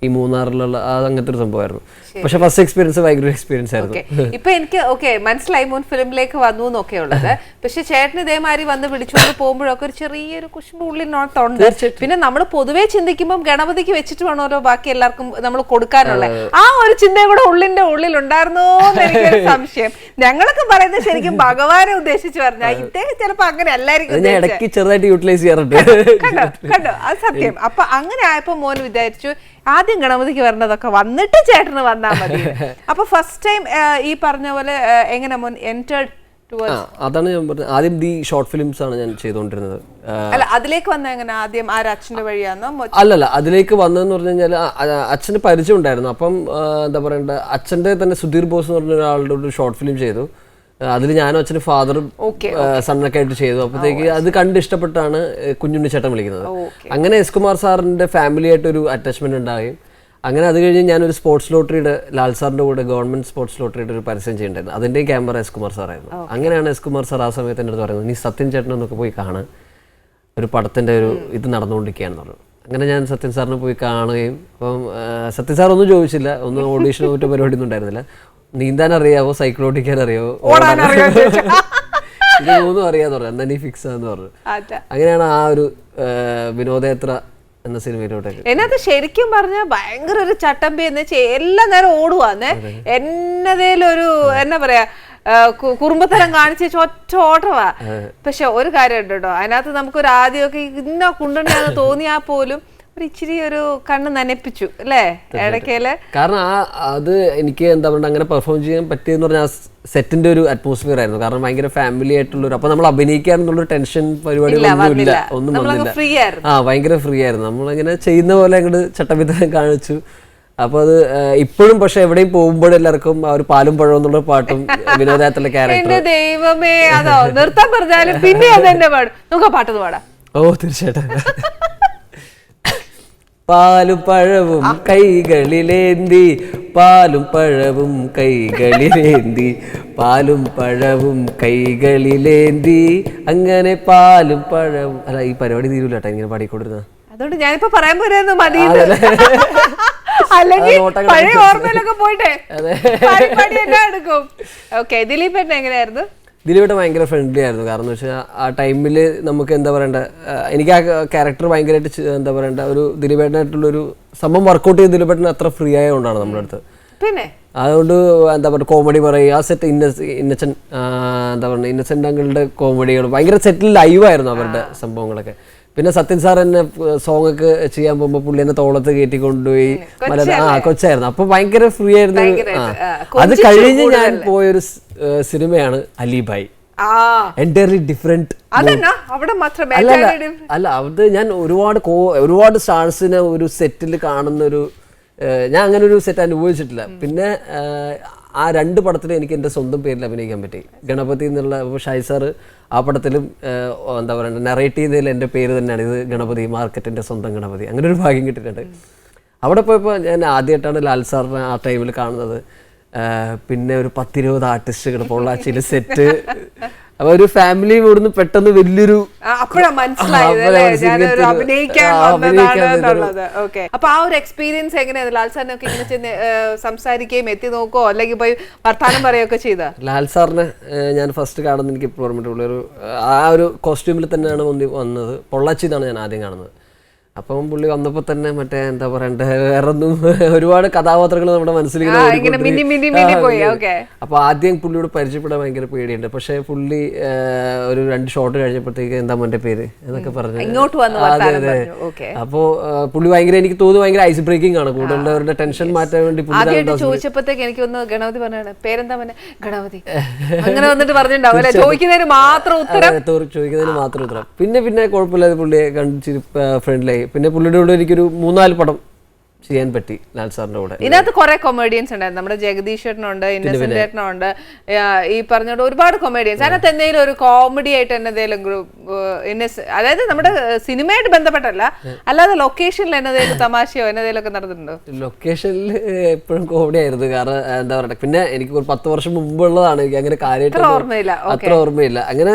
ഈ മൂന്നാറിലുള്ള അങ്ങനത്തെ ഒരു സംഭവമായിരുന്നു. പക്ഷെ ഫസ്റ്റ് എക്സ്പീരിയൻസ് ഭയങ്കര എക്സ്പീരിയൻസ് ആയിരുന്നു. ഇപ്പൊ എനിക്ക് മനസ്സിലായി മുൻ ഫിലിമിലേക്ക് വന്നു എന്നൊക്കെ ഉള്ളത്. പക്ഷെ ചേട്ടന് ഇതേമാതിരി വന്ന് വിളിച്ചുകൊണ്ട് പോകുമ്പോഴൊക്കെ ഒരു ചെറിയൊരു കുശുമ്പ് ഉള്ളിനോട്ടുണ്ട്. പിന്നെ നമ്മൾ പൊതുവേ ചിന്തിക്കുമ്പോൾ ഗണപതിക്ക് വെച്ചിട്ട് വേണമല്ലോ ബാക്കി എല്ലാവർക്കും നമ്മൾ കൊടുക്കാനുള്ള ആ ഒരു ചിന്തയും കൂടെ ഉള്ളിൽ ഉണ്ടായിരുന്നോ എന്ന് എനിക്കൊരു സംശയം. ഞങ്ങളൊക്കെ പറയുന്നത് ശരിക്കും ഭഗവാനെ ഉദ്ദേശിച്ച് പറഞ്ഞാൽ ഇദ്ദേഹം ചിലപ്പോ അങ്ങനെ അല്ലായിരിക്കും. ചെറുതായിട്ട് യൂട്ടിലൈസ് ചെയ്യാറുണ്ട്. കണ്ടോ, അത് സത്യം. അപ്പൊ അങ്ങനെ ആയപ്പോ മോൻ വിചാരിച്ചു ആദ്യം ഗണപതിക്ക് വരേണ്ടതൊക്കെ വന്നിട്ട് ചേട്ടന് വന്നാൽ മതി. അപ്പൊ ഫസ്റ്റ് ടൈം ഈ പറഞ്ഞ പോലെ എങ്ങനെ മോൻ എന്റേർഡ്? അതാണ് ഞാൻ പറഞ്ഞത്, ആദ്യം ദി ഷോർട്ട് ഫിലിംസ് ആണ് ഞാൻ ചെയ്തുകൊണ്ടിരുന്നത്. അല്ല, അതിലേക്ക് വന്ന എങ്ങനെ ആദ്യം അച്ഛന്റെ വഴിയാണോ? അല്ലല്ല, അതിലേക്ക് വന്നതെന്ന് പറഞ്ഞു കഴിഞ്ഞാൽ അച്ഛന് പരിചയം ഉണ്ടായിരുന്നു. അപ്പം എന്താ പറയണ്ട, അച്ഛൻ്റെ തന്നെ സുധീർ ബോസ് എന്ന് പറഞ്ഞ ഒരാളുടെ ഒരു ഷോർട്ട് ഫിലിം ചെയ്തു. അതിൽ ഞാനും അച്ഛനും ഫാദറും സണ്ണൊക്കെ ആയിട്ട് ചെയ്തു. അപ്പോഴത്തേക്ക് അത് കണ്ട് ഇഷ്ടപ്പെട്ടാണ് കുഞ്ഞുണ്ണിച്ചേട്ടൻ വിളിക്കുന്നത്. അങ്ങനെ എസ് കുമാർ സാറിന്റെ ഫാമിലി ആയിട്ടൊരു അറ്റാച്ച്മെന്റ് ഉണ്ടാവുകയും അങ്ങനെ അത് കഴിഞ്ഞ് ഞാനൊരു സ്പോർട്സ് ലോട്ടറിയുടെ ലാൽ സാറിന്റെ കൂടെ ഗവൺമെന്റ് സ്പോർട്സ് ലോട്ടറിയുടെ ഒരു പരസ്യം ചെയ്യേണ്ടായിരുന്നു. അതിന്റെ ക്യാമറ എസ് കുമാർ സാറായിരുന്നു. അങ്ങനെയാണ് എസ് കുമാർ സാർ ആ സമയത്ത് എൻ്റെ അടുത്ത് പറയുന്നത്, നീ സത്യൻ ചേട്ടനൊക്കെ പോയി കാണാൻ, ഒരു പടത്തിന്റെ ഒരു ഇത് നടന്നുകൊണ്ടിരിക്കുകയാണെന്ന് പറഞ്ഞു. അങ്ങനെ ഞാൻ സത്യൻ സാറിനെ പോയി കാണുകയും അപ്പം സത്യൻ സാർ ഒന്നും ചോദിച്ചില്ല, ഒന്നും ഓഡീഷനോ മറ്റോ പരിപാടി ഒന്നും ഉണ്ടായിരുന്നില്ല. നീന്താൻ അറിയാവോ, സൈക്കിൾ ഓടിക്കാൻ അറിയാവോ, ഇത് മൂന്നും അറിയാന്ന് പറഞ്ഞു. എന്നാ നീ ഫിക്സ് ആന്ന് പറഞ്ഞു. അങ്ങനെയാണ് ആ ഒരു വിനോദയാത്ര എന്ന സിനിമയിലോട്ടൊക്കെ. എന്നത് ശരിക്കും പറഞ്ഞാൽ ഭയങ്കര ഒരു ചട്ടമ്പി എന്ന് വെച്ചാൽ എല്ലാ നേരം ഓടുവാന്നേ. എന്നതേലൊരു എന്നാ പറയാ കുറുമ്പത്തരം കാണിച്ച് ഒറ്റ ഓട്ടവാ. പക്ഷെ ഒരു കാര്യം ഉണ്ട് കേട്ടോ, അതിനകത്ത് നമുക്കൊരു ആദ്യമൊക്കെ ഇന്ന കുണ്ടണിയാന്ന് തോന്നിയാ പോലും ഒരു ഇച്ചിരി ഒരു കണ്ണ് നനപ്പിച്ചു അല്ലേ ഇടയ്ക്കല്. കാരണം അത് എനിക്ക് എന്താ പറയുക അങ്ങനെ പെർഫോം ചെയ്യാൻ പറ്റിയെന്ന് പറഞ്ഞാൽ സെറ്റിന്റെ ഒരു അറ്റ്മോസ്ഫിയർ ആയിരുന്നു. കാരണം ഭയങ്കര ഫാമിലി ആയിട്ടുള്ളൊരു, അപ്പൊ നമ്മൾ അഭിനയിക്കാനുള്ള ടെൻഷൻ പരിപാടികളൊന്നുമില്ല, ഒന്നും വന്നില്ല. ഭയങ്കര ഫ്രീ ആയിരുന്നു. നമ്മളിങ്ങനെ ചെയ്യുന്ന പോലെ അങ്ങോട്ട് ചട്ടമ്പിത്തരം കാണിച്ചു. അപ്പൊ അത് ഇപ്പോഴും പക്ഷെ എവിടെയും പോകുമ്പോഴും എല്ലാവർക്കും ആ ഒരു പാലും പഴവും എന്നുള്ള പാട്ടും വിനോദയാത്രയിലെ ക്യാരക്ടർ. ദൈവമേ, അതോ നിർത്താൻ പറഞ്ഞാലും പിന്നെ അതെന്നെ പാടും. നമുക്ക് പാട്ടൊന്ന് പാടാം. ഓ തീർച്ചയായിട്ടും. പാലും പഴവും കൈകളിലേന്തി, പാലും പഴവും കൈകളിലേന്തി, പാലും പഴവും കൈകളിലേന്തി, അങ്ങനെ പാലും പഴവും. അല്ല, ഈ പരിപാടി തീരൂല കേട്ടോ ഇങ്ങനെ പാടിക്കൊണ്ടിരുന്ന. അതുകൊണ്ട് ഞാനിപ്പോ പറയാൻ പോരായിരുന്നു മതി, അല്ലെങ്കിൽ പഴയ ഓർമ്മയിലൊക്കെ പോയിട്ടെ എടുക്കും. ഓക്കെ, ദിലീപേട്ടൻ എങ്ങനെയായിരുന്നു? ദിലീപേട്ടൻ ഭയങ്കര ഫ്രണ്ട്ലി ആയിരുന്നു. കാരണം എന്ന് വെച്ചാൽ ആ ടൈമിൽ നമുക്ക് എന്താ പറയണ്ട, എനിക്ക് ആ ക്യാരക്ടർ ഭയങ്കരമായിട്ട് എന്താ പറയണ്ട, ഒരു ദിലീപേട്ടനായിട്ടുള്ളൊരു സംഭവം വർക്കൗട്ട് ചെയ്ത് ദിലീപേട്ടൻ അത്ര ഫ്രീ ആയതുകൊണ്ടാണ് നമ്മുടെ അടുത്ത്. പിന്നെ അതുകൊണ്ട് എന്താ പറയുക, കോമഡി പറയുക, ആ സെറ്റ് ഇന്നസെന്റ് എന്താ പറയുക, ഇന്നസെന്റ് അങ്കിളുടെ കോമഡികൾ ഭയങ്കര സെറ്റിൽ ലൈവായിരുന്നു അവരുടെ സംഭവങ്ങളൊക്കെ. പിന്നെ സത്യൻ സാർ എന്നെ സോങ് ഒക്കെ ചെയ്യാൻ പോകുമ്പോൾ പുള്ളി എന്നെ തോളത്ത് കയറ്റി കൊണ്ടുപോയി കൊച്ചായിരുന്നു. അപ്പൊ ഭയങ്കര ഫ്രീ ആയിരുന്നു. അത് കഴിഞ്ഞ് ഞാൻ പോയൊരു സിനിമയാണ് അലിഭായ്. Entirely different. അല്ല, അത് ഞാൻ ഒരുപാട് സ്റ്റാർസിനെ ഒരു സെറ്റിൽ കാണുന്ന ഒരു, ഞാൻ അങ്ങനെ ഒരു സെറ്റ് അനുഭവിച്ചിട്ടില്ല. പിന്നെ ആ 2 പടത്തിലും എനിക്ക് എൻ്റെ സ്വന്തം പേരിൽ അഭിനയിക്കാൻ പറ്റി. ഗണപതി എന്നുള്ള ഷായി സാറ് ആ പടത്തിലും എന്താ പറയുക നറേറ്റ് ചെയ്തതിൽ എൻ്റെ പേര് തന്നെയാണ്, ഇത് ഗണപതി മാർക്കറ്റിൻ്റെ സ്വന്തം ഗണപതി, അങ്ങനെ ഒരു ഭാഗ്യം കിട്ടിയിട്ടുണ്ട്. അവിടെ പോയപ്പോൾ ഞാൻ ആദ്യമായിട്ടാണ് ലാൽ സാറിനെ ആ ടൈമിൽ കാണുന്നത്. പിന്നെ ഒരു 10-20 ആർട്ടിസ്റ്റുകൾ പൊള്ളാച്ചിയിൽ സെറ്റ്, അപ്പൊ ഒരു ഫാമിലി ഇവിടുന്ന് പെട്ടെന്ന് വലിയൊരു അപ്പൊ ആ ഒരു എക്സ്പീരിയൻസ് എങ്ങനെയാണ്? ലാൽ സാറിനൊക്കെ ഇങ്ങനെ സംസാരിക്കുകയും എത്തി നോക്കോ അല്ലെങ്കിൽ പോയി വർത്താനം പറയുകയൊക്കെ ചെയ്ത? ലാൽ സാറിനെ ഞാൻ ഫസ്റ്റ് കാണുന്നത് എനിക്ക് ഇപ്പോൾ ഓർമ്മയിട്ടുള്ള ആ ഒരു കോസ്റ്റ്യൂമിൽ തന്നെയാണ് വന്നത്. പൊള്ളാച്ചിന്നാണ് ഞാൻ ആദ്യം കാണുന്നത്. അപ്പം പുള്ളി വന്നപ്പോൾ തന്നെ മറ്റേ എന്താ പറയണ്ടേ, വേറൊന്നും ഒരുപാട് കഥാപാത്രങ്ങൾ നമ്മുടെ മനസ്സിൽ അപ്പൊ ആദ്യം പുള്ളിയോട് പരിചയപ്പെടാൻ ഭയങ്കര പേടിയുണ്ട്. പക്ഷെ പുള്ളി ഒരു 2 ഷോട്ട് കഴിഞ്ഞപ്പോഴത്തേക്ക് എന്താ മോന്റെ പേര് എന്നൊക്കെ പറഞ്ഞു. അതെ അതെ. അപ്പോ പുള്ളി ഭയങ്കര, എനിക്ക് തോന്നുന്നു ഭയങ്കര ഐസ് ബ്രേക്കിംഗ് ആണ്. കൂടുതലുള്ളവരുടെ ടെൻഷൻ മാറ്റാൻ വേണ്ടി ചോദിച്ചപ്പോഴത്തേക്ക് എനിക്ക് ഒന്ന് ഗണപതി പറഞ്ഞാണ് പേരെന്താ മോനെ ഗണപതി അങ്ങനെ വന്നിട്ട് പറഞ്ഞിട്ടുണ്ടാവും. ചോദിക്കുന്നതിന് മാത്രം ഉത്തരം. പിന്നെ കുഴപ്പമില്ലാതെ പുള്ളിയെ കണ്ടിച്ച് ഫ്രണ്ട്ലായി. പിന്നെ പുള്ളിയുടെ കൂടെ എനിക്കൊരു 3-4 പടം ചെയ്യാൻ പറ്റി ലാൽ സാറിന്റെ കൂടെ. ഇതിനകത്ത് കുറെ കൊമേഡിയൻസ് ഉണ്ടായിരുന്നു. നമ്മുടെ ജഗദീഷ് ചേട്ടനുണ്ട്, ഇന്നസെന്റ് ചേട്ടനുണ്ട്, ഈ പറഞ്ഞോണ്ട് ഒരുപാട് കൊമേഡിയൻസ്. അതിനകത്ത് എന്തെങ്കിലും ഒരു കോമഡി ആയിട്ട് എന്തെങ്കിലും അതായത് നമ്മുടെ സിനിമയായിട്ട് ബന്ധപ്പെട്ടല്ല, അല്ലാതെ ലൊക്കേഷനിൽ എന്നതെങ്കിലും തമാശയോ എന്നതെങ്കിലും ഒക്കെ നടന്നിട്ടുണ്ടോ? ലൊക്കേഷനിൽ എപ്പോഴും കോമഡി ആയിരുന്നു. കാരണം എന്താ പറയുക, പിന്നെ എനിക്ക് ഒരു 10 വർഷം മുമ്പുള്ളതാണ്, എനിക്ക് അങ്ങനെ കാര്യമായിട്ട് അത്ര ഓർമ്മയില്ല. അങ്ങനെ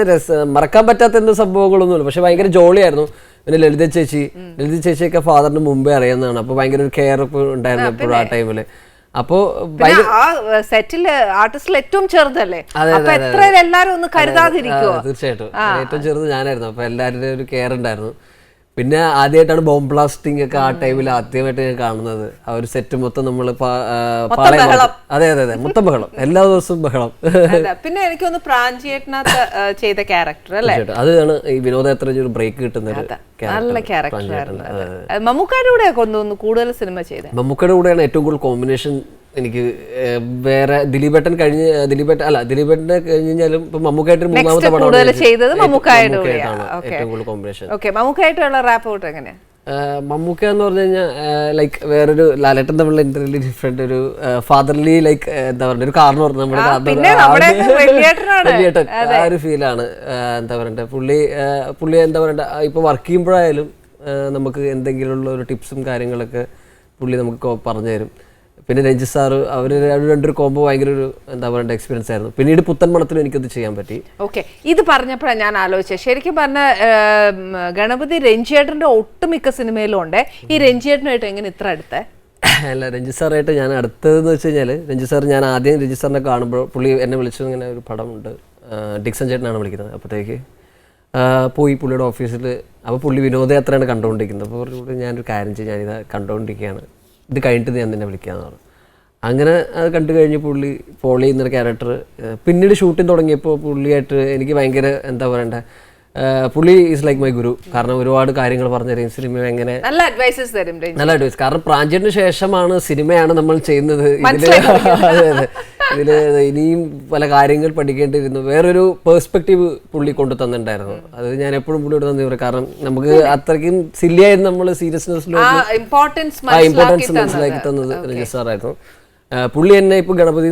മറക്കാൻ പറ്റാത്ത എന്ത് സംഭവങ്ങളൊന്നുമില്ല. പക്ഷെ ഭയങ്കര ജോളിയായിരുന്നു. പിന്നെ ലളിത ചേച്ചിയൊക്കെ ഫാദറിന് മുമ്പേ അറിയാവുന്നതാണ്. അപ്പൊ ഭയങ്കര ഒരു കെയർ ഉണ്ടായിരുന്നു എപ്പോഴും ആ ടൈമില്. അപ്പോ സെറ്റില് ആർട്ടിസ്റ്റിൽ ഏറ്റവും ചെറുതല്ലേ, എല്ലാരും ഒന്ന് കരുതാതിരിക്കുവോ? തീർച്ചയായിട്ടും ഏറ്റവും ചെറുത് ഞാനായിരുന്നു. അപ്പൊ എല്ലാവരുടെയും ഒരു കെയർ ഉണ്ടായിരുന്നു. പിന്നെ ആദ്യമായിട്ടാണ് ബോംബ് ബ്ലാസ്റ്റിംഗ് ഒക്കെ ആ ടൈമിൽ ആദ്യമായിട്ട് ഞാൻ കാണുന്നത്. ആ ഒരു സെറ്റ് മൊത്തം നമ്മള് അതെ അതെ അതെ മൊത്തം ബഹളം, എല്ലാ ദിവസവും ബഹളം. പിന്നെ എനിക്കൊന്ന് പ്രാഞ്ചിയേട്ടനകത്ത് ചെയ്ത ക്യാരക്ടർ അല്ലേ, അതാണ് ഈ വിനോദയാത്ര ഒരു ബ്രേക്ക് കിട്ടുന്നത്. നല്ല ക്യാരക്ടർ. മമ്മൂക്കയുടെ കൂടെ ഒന്ന് കൂടുതൽ സിനിമ ചെയ്തത്. മമ്മൂക്കയുടെ കൂടെയാണ് ഏറ്റവും കൂടുതൽ കോമ്പിനേഷൻ എനിക്ക്. വേറെ ദിലീപേട്ടൻ ദിലീപേട്ടനെ കഴിഞ്ഞാലും ഇപ്പൊ മമ്മൂക്കായിട്ട് 3ാമത്തെ പടം ചെയ്തത് മമ്മൂക്കായിട്ട് ഏറ്റവും കൂടുതൽ കോമ്പിനേഷൻ. മമ്മൂക്കായിട്ടുള്ള റാപ്പ് ഔട്ട് എങ്ങനെയാ? മമ്മൂക്ക എന്ന് പറഞ്ഞു കഴിഞ്ഞാൽ ലൈക്ക് വേറൊരു ലാലേട്ടൻ തമ്മിലുള്ള ഇന്റർവ്യൂ ഡിഫറെന്റ്, ഒരു ഫാദർലി ലൈക്ക് എന്താ പറയുക, ഒരു കാരണം പറഞ്ഞു നമ്മുടെ വലിയേട്ടൻ ആ ഒരു ഫീലാണ്. എന്താ പറയണ്ടേ, പുള്ളി എന്താ പറയണ്ട, ഇപ്പൊ വർക്ക് ചെയ്യുമ്പോഴായാലും നമുക്ക് എന്തെങ്കിലുമുള്ള ഒരു ടിപ്സും കാര്യങ്ങളൊക്കെ പുള്ളി നമുക്ക് പറഞ്ഞു തരും. പിന്നെ രഞ്ജിത്ത് സാറ്, അവർ രണ്ടൊരു കോംബോ ഭയങ്കര ഒരു എന്താ പറയുക എക്സ്പീരിയൻസ് ആയിരുന്നു. പിന്നീട് പുത്തൻ മണത്തിലും എനിക്കത് ചെയ്യാൻ പറ്റി. ഓക്കെ, ഇത് പറഞ്ഞപ്പോഴാണ് ഞാൻ ആലോചിച്ചത്, ശരിക്കും പറഞ്ഞ ഗണപതി രഞ്ജിയേട്ടൻ്റെ ഒട്ടുമിക്ക സിനിമയിലും ഉണ്ട്. ഈ രഞ്ജിയേട്ടനുമായിട്ട് എങ്ങനെ ഇത്ര അടുത്തേ? അല്ല, രഞ്ജിത്ത് സാറായിട്ട് ഞാൻ അടുത്തതെന്ന് വെച്ച് കഴിഞ്ഞാൽ, രഞ്ജിത്ത് സാർ ഞാൻ ആദ്യം രഞ്ജിത്ത് സാറിനെ കാണുമ്പോൾ പുള്ളി എന്നെ വിളിച്ചു, ഇങ്ങനെ ഒരു പടമുണ്ട്, ഡിക്സൺ ചേട്ടനാണ് വിളിക്കുന്നത്. അപ്പോഴത്തേക്ക് പോയി പുള്ളിയുടെ ഓഫീസിൽ. അപ്പോൾ പുള്ളി വിനോദയാത്രയാണ് കണ്ടുകൊണ്ടിരിക്കുന്നത്. അപ്പോൾ ഞാനൊരു കാര്യം ചെയ്യും, ഞാനിത് കണ്ടുകൊണ്ടിരിക്കുകയാണ്, ഇത് കഴിഞ്ഞിട്ട് ഞാൻ തന്നെ വിളിക്കാമെന്ന് പറഞ്ഞു. അങ്ങനെ അത് കണ്ടു കഴിഞ്ഞ് പുള്ളി ഫോളോ ചെയ്യുന്നൊരു ക്യാരക്ടർ. പിന്നീട് ഷൂട്ടിങ് തുടങ്ങിയപ്പോൾ പുള്ളിയായിട്ട് എനിക്ക് ഭയങ്കര എന്താ പറയണ്ടേ, പുള്ളി ഈസ് ലൈക്ക് മൈ ഗുരു. കാരണം ഒരുപാട് കാര്യങ്ങൾ പറഞ്ഞു തരും, സിനിമ എങ്ങനെ നല്ല അഡ്വൈസസ് തരും. നല്ല അഡ്വൈസ്. കാരണം പ്രാഞ്ചേട്ടന് ശേഷമാണ് സിനിമയാണ് നമ്മൾ ചെയ്യുന്നത്. ഇതില് ഇനിയും പല കാര്യങ്ങൾ പഠിക്കേണ്ടിയിരുന്നു. വേറൊരു പേഴ്സ്പെക്റ്റീവ് പുള്ളി കൊണ്ടു തന്നിട്ടുണ്ടായിരുന്നു. അത് ഞാൻ എപ്പോഴും പുള്ളിയോട് നന്ദി പറയും. കാരണം നമുക്ക് അത്രയ്ക്കും സില്ലിയായിരുന്നു നമ്മൾ സീരിയസ്നെസ്സിലോട്ട് ഇമ്പോർട്ടൻസ് മനസ്സിലാക്കി തന്നത് രഞ്ജിത്ത് സാറായിരുന്നു. പുള്ളി എന്നെ ഇപ്പൊ ഗണപതി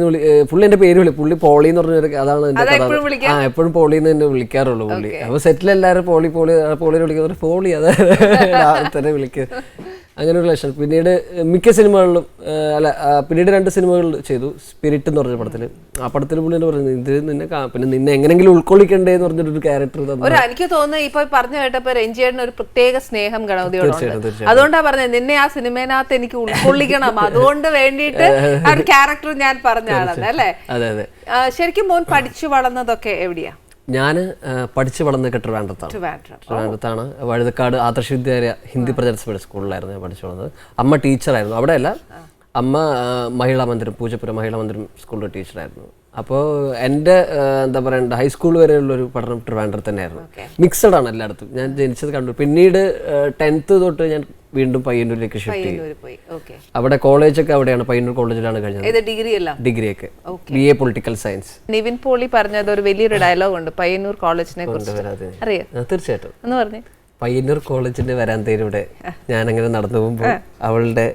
പുള്ളി എന്റെ പേര് പുള്ളി പോളി എന്ന് പറഞ്ഞൊരു, അതാണ് എന്റെ കഥ. എപ്പോഴും പോളി എന്ന് തന്നെ വിളിക്കാറുള്ളൂ പുള്ളി. അപ്പൊ സെറ്റിലെല്ലാരും പോളിനെ വിളിക്കുന്ന പോളി, അതെ വിളിക്കുക, അങ്ങനെ ഒരു റിലേഷൻ. പിന്നീട് മിക്ക സിനിമകളിലും പിന്നീട് 2 സിനിമകൾ ചെയ്തു. സ്പിരിറ്റ് എന്ന് പറഞ്ഞ പടത്തിൽ. ആ പടത്തിൽ പുള്ളി എന്ന് പറയുന്നത് ഇത് നിന്നെ എങ്ങനെങ്കിലും ഉൾക്കൊള്ളിക്കണ്ടേ എന്ന് പറഞ്ഞൊരു ക്യാരക്ടർ തന്നെ. എനിക്ക് തോന്നുന്നു ഇപ്പൊ പറഞ്ഞു കേട്ടപ്പോ രഞ്ജിയേട്ടന് ഒരു പ്രത്യേക സ്നേഹം ഗണപതിയോടുണ്ട്. അതുകൊണ്ടാ പറഞ്ഞത് നിന്നെ ആ സിനിമേനകത്ത് എനിക്ക് ഉൾക്കൊള്ളിക്കണം, അതുകൊണ്ട് വേണ്ടിയിട്ട് ആ ഒരു ക്യാരക്ടർ ഞാൻ പറഞ്ഞാണ് അല്ലേ? അതെ അതെ. ശരിക്കും മോൻ പഠിച്ചു വളർന്നതൊക്കെ എവിടെയാ? ഞാൻ പഠിച്ചു വളർന്നതൊക്കെ ട്രിവാൻഡ്രത്താണ്. വഴുതക്കാട് ആദർശ വിദ്യാലയ ഹിന്ദി പ്രചരണ സ്കൂളിലായിരുന്നു ഞാൻ പഠിച്ചു വളർന്നത്. അമ്മ ടീച്ചറായിരുന്നു. അവിടെയല്ല, അമ്മ മഹിളാ മന്ദിരം, പൂജപ്പുര മഹിളാ മന്ദിരം സ്കൂളിലെ ടീച്ചറായിരുന്നു. അപ്പോൾ എൻ്റെ എന്താ പറയണ്ട ഹൈസ്കൂൾ വരെയുള്ളൊരു പഠനം ട്രിവാൻഡ്രത്ത് തന്നെയായിരുന്നു. മിക്സഡ് ആണ് എല്ലായിടത്തും. ഞാൻ ജനിച്ചത് കണ്ടു. പിന്നീട് 10th തൊട്ട് ഞാൻ വീണ്ടും പയ്യന്നൂരിലേക്ക് ഷിഫ്റ്റ് ചെയ്തു. അവിടെ കോളേജൊക്കെ അവിടെയാണ്, പയ്യന്നൂർ കോളേജിലാണ് കഴിഞ്ഞത് ഡിഗ്രിയൊക്കെ, BA political science. Nivin Pauly പറഞ്ഞത് ഒരു വലിയൊരു ഡയലോഗ് ഉണ്ട് പയ്യന്നൂർ കോളേജിനെ കുറിച്ച്, അറിയോ? തീർച്ചയായിട്ടും എന്ന് പറഞ്ഞു. പയ്യന്നൂർ കോളേജിന്റെ വരാന്തയിലൂടെ ഞാനങ്ങനെ നടന്നു പോകുമ്പോൾ അവളുടെ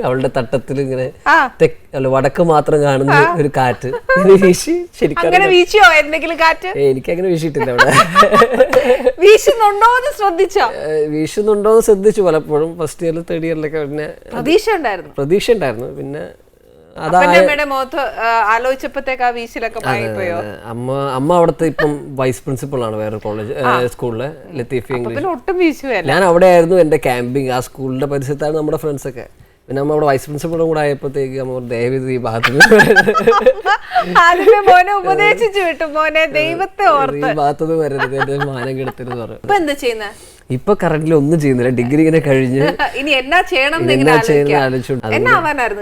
അവളുടെ തട്ടത്തിൽ ഇങ്ങനെ വടക്ക് മാത്രം കാണുന്ന ഒരു കാറ്റ് വീശി. ശരിക്കും വീശിയോ എന്തെങ്കിലും കാറ്റ്? എനിക്കങ്ങനെ വീശിയിട്ടില്ല അവിടെ. വീശുന്നുണ്ടോന്ന് ശ്രദ്ധിച്ചോ? വീശുന്നുണ്ടോന്ന് ശ്രദ്ധിച്ചു പലപ്പോഴും. ഫസ്റ്റ് ഇയറിൽ തേർഡ് ഇയറിലൊക്കെ പിന്നെ പ്രതീക്ഷ ഉണ്ടായിരുന്നു. പിന്നെ അമ്മ അവിടുത്തെ ഇപ്പം വൈസ് പ്രിൻസിപ്പൾ ആണ് വേറെ കോളേജ് സ്കൂളിലെ ലത്തീഫി ഇംഗ്ലീഷ്. ഞാൻ അവിടെ ആയിരുന്നു എന്റെ ക്യാമ്പിങ്. ആ സ്കൂളിന്റെ പരിസരത്താണ് നമ്മുടെ ഫ്രണ്ട്സ് ഒക്കെ. പിന്നെ അമ്മ അവിടെ വൈസ് പ്രിൻസിപ്പളും കൂടെ ആയപ്പോഴത്തേക്ക് അമ്മ ദയവേത് ഈ ഭാഗത്ത് ഭാഗത്തുനിന്ന് വരരുത്, എന്റെ മാനം കെടുത്തരുത് പറഞ്ഞു. ഇപ്പൊ കറന്റിൽ ഒന്നും ചെയ്യുന്നില്ല. ഡിഗ്രി ഇങ്ങനെ കഴിഞ്ഞ് ഇനി എന്നാ ചെയ്യണം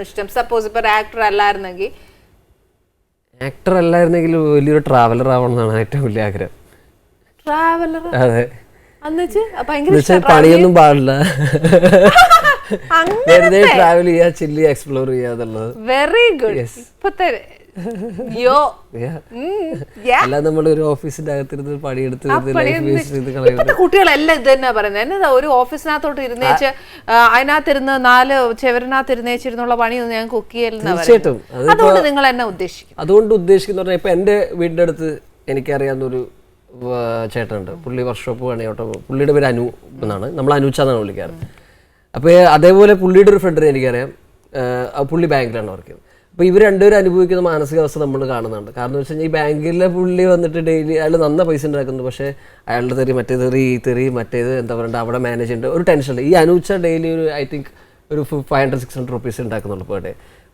ഇഷ്ടം? സപ്പോസ് ഇപ്പൊ ആക്ടർ അല്ലായിരുന്നെങ്കിൽ വലിയൊരു ട്രാവലർ ആവണം എന്നാണ് ഏറ്റവും വലിയ ആഗ്രഹം. അതെ, പണിയൊന്നും പാടില്ല, വെറുതെ ട്രാവൽ ചെയ്യാ, ചില്ല് എക്സ്പ്ലോർ ചെയ്യാന്നുള്ളത്. Very good. ഇപ്പത്തെ അല്ല നമ്മള് ഒരു ഓഫീസിന്റെ അകത്തിരുന്ന് പണിയെടുത്ത് കുട്ടികളെല്ലാം ഇത് തന്നെ പറയുന്നത്. എന്നതാ ഒരു ഓഫീസിനകത്തോട്ട് ഇരുന്നേച്ച് അതിനകത്തിരുന്ന് 4 ചെവരിനകത്ത് ഇരുന്നേച്ചിരുന്നുള്ള പണിയൊന്നും ഞാൻ കുക്ക് ചെയ്യലെന്നാ. തീർച്ചയായിട്ടും. അതുകൊണ്ട് നിങ്ങൾ എന്നെ ഉദ്ദേശിക്കും? അതുകൊണ്ട് ഉദ്ദേശിക്കുന്ന പറഞ്ഞാൽ ഇപ്പൊ എന്റെ വീടിന്റെ അടുത്ത് എനിക്കറിയാവുന്ന ഒരു ചേട്ടനുണ്ട്. പുള്ളി വർക്ക്ഷോപ്പ് പണിയോട്ടോ. പുള്ളിയുടെ പേര് അനു എന്നാണ്, നമ്മൾ അനുച്ചാന്നാണ് വിളിക്കാറ്. അപ്പോൾ അതേപോലെ പുള്ളിയുടെ ഒരു ഫ്രണ്ടിനെ എനിക്കറിയാം. പുള്ളി ബാങ്കിലാണ് വർക്ക് ചെയ്യുന്നത്. അപ്പോൾ ഇവർ രണ്ടുപേരും അനുഭവിക്കുന്ന മാനസികാവസ്ഥ നമ്മൾ കാണുന്നുണ്ട്. കാരണം എന്ന് വെച്ച് കഴിഞ്ഞാൽ ഈ ബാങ്കിലെ പുള്ളി വന്നിട്ട് ഡെയിലി അയാൾ നന്ന പൈസ ഉണ്ടാക്കുന്നു. പക്ഷേ അയാളുടെ തെറി മറ്റേത് എന്താ പറയുക അവിടെ മാനേജ് ചെയ്യുന്നുണ്ട്, ഒരു ടെൻഷൻ. ഈ അനുച്ച ഡെയിലി ഒരു ഐ തിങ്ക് ഒരു 500-600 റുപ്പീസ് ഉണ്ടാക്കുന്നുള്ളൂ പെർ ഡേ.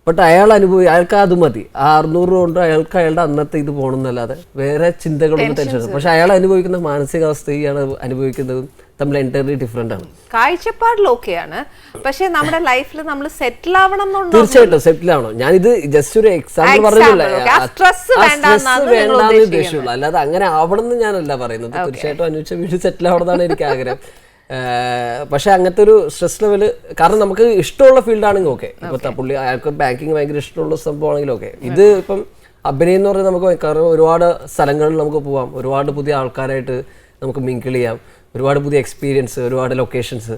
ബട്ട് അയാൾക്ക് അത് മതി. ആ 600 കൊണ്ട് അയാളുടെ അന്നത്തെ ഇത് പോകണമെന്നല്ലാതെ വേറെ ചിന്തകളൊന്നും ടെൻഷൻ. പക്ഷെ അയാൾ അനുഭവിക്കുന്ന മാനസികാവസ്ഥ ഇയാൾ അനുഭവിക്കുന്നതും തമ്മിൽ എൻറ്റയർലി ഡിഫറെന്റ് ആണ്. കാഴ്ചപ്പാടിലൊക്കെയാണ്, പക്ഷെ നമ്മുടെ ലൈഫിൽ നമ്മൾ സെറ്റിൽ ആവണം. തീർച്ചയായിട്ടും സെറ്റിൽ ആവണം. ഞാനിത് ജസ്റ്റ് ഒരു എക്സാമ്പിൾ പറഞ്ഞില്ല, വേണ്ടാന്ന് ഉദ്ദേശിച്ചുള്ളൂ. അല്ലാതെ അങ്ങനെ ആവണം എന്ന് ഞാനല്ല പറയുന്നത്. തീർച്ചയായിട്ടും അന്വേഷിച്ച വീട് സെറ്റിൽ ആവണമെന്നാണ് എനിക്ക് ആഗ്രഹം. പക്ഷെ അങ്ങനത്തെ ഒരു സ്ട്രെസ് ലെവല്, കാരണം നമുക്ക് ഇഷ്ടമുള്ള ഫീൽഡാണെങ്കിൽ ഓക്കെ. ഇപ്പൊ പുള്ളി അയാൾക്ക് ബാങ്കിങ് ഭയങ്കര ഇഷ്ടമുള്ള സംഭവമാണെങ്കിൽ ഓക്കെ. ഇത് ഇപ്പം അഭിനയം എന്ന് പറഞ്ഞാൽ നമുക്ക് കാരണം ഒരുപാട് സ്ഥലങ്ങളിൽ നമുക്ക് പോവാം, ഒരുപാട് പുതിയ ആൾക്കാരായിട്ട് നമുക്ക് മിങ്കിൾ ചെയ്യാം, ഒരുപാട് പുതിയ എക്സ്പീരിയൻസ്, ഒരുപാട് ലൊക്കേഷൻസ്.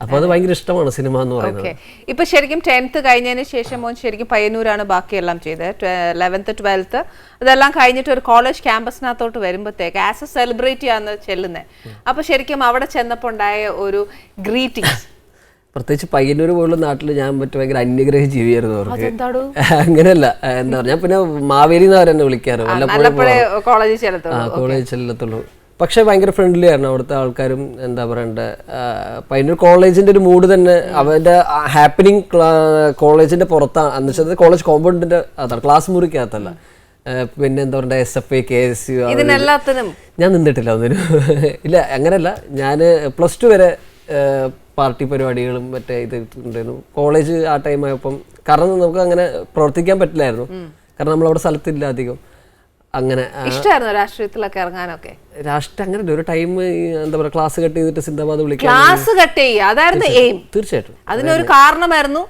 അപ്പൊ അത് ഭയങ്കര ഇഷ്ടമാണ് സിനിമ എന്ന് പറയുന്നത്. ഇപ്പൊ ശരിക്കും 10th കഴിഞ്ഞതിന് ശേഷം മോൻ ശരിക്കും പയ്യന്നൂരാണ് ബാക്കിയെല്ലാം ചെയ്തത്. 11th 12th അതെല്ലാം കഴിഞ്ഞിട്ട് ഒരു കോളേജ് ക്യാമ്പസിനകത്തോട്ട് വരുമ്പോഴത്തേക്ക് ആസ് എ സെലിബ്രിറ്റി ആണ് ചെല്ലുന്നത്. അപ്പൊ ശരിക്കും അവിടെ ചെന്നപ്പോൾ ഉണ്ടായ ഒരു ഗ്രീറ്റിംഗ്സ്, പ്രത്യേകിച്ച് പയ്യന്നൂർ പോലുള്ള നാട്ടിൽ ഞാൻ ഭയങ്കര അന്യഗ്രഹ ജീവിയായിരുന്നു അവർക്ക്. അങ്ങനെയല്ല, എന്താ പറയുക, ഞാൻ പിന്നെ മാവേലി എന്ന് അവരെന്നെ വിളിക്കാറ്. കോളേജിൽ ചെല്ലത്തുള്ളൂ. പക്ഷെ ഭയങ്കര ഫ്രണ്ട്ലി ആയിരുന്നു അവിടുത്തെ ആൾക്കാരും. എന്താ പറയണ്ടേ, പയ്യന്നൂർ കോളേജിന്റെ ഒരു മൂഡ് തന്നെ അവന്റെ ഹാപ്പനിങ് കോളേജിന്റെ പുറത്താണ്. എന്ന് വെച്ചാൽ കോളേജ് കോമ്പൗണ്ടിന്റെ അതാണ്, ക്ലാസ് മുറിക്കകത്തല്ല. പിന്നെ എന്താ പറയുക, SFI KSU ഞാൻ നിന്നിട്ടില്ല ഒന്നിനും. ഇല്ല, അങ്ങനെയല്ല. ഞാൻ +2 വരെ പാർട്ടി പരിപാടികളും മറ്റേ ഇത് ഉണ്ടായിരുന്നു. കോളേജ് ആ ടൈം ആയപ്പം കാരണം നമുക്ക് അങ്ങനെ പ്രവർത്തിക്കാൻ പറ്റില്ലായിരുന്നു. കാരണം നമ്മളവിടെ സ്ഥലത്തില്ല അധികം. അങ്ങനെ ഇഷ്ടമായിരുന്നു രാഷ്ട്രീയത്തിലൊക്കെ ഇറങ്ങാനൊക്കെ. രാഷ്ട്രീയം അങ്ങനെ ഒരു ടൈം എന്താ പറയുക, ക്ലാസ് കട്ട് ചെയ്തിട്ട് സിന്ദാബാദ് വിളിക്കാം. ക്ലാസ് കട്ട് ചെയ്യുക അതായിരുന്നു എയിം. തീർച്ചയായിട്ടും അതിനൊരു കാരണമായിരുന്നു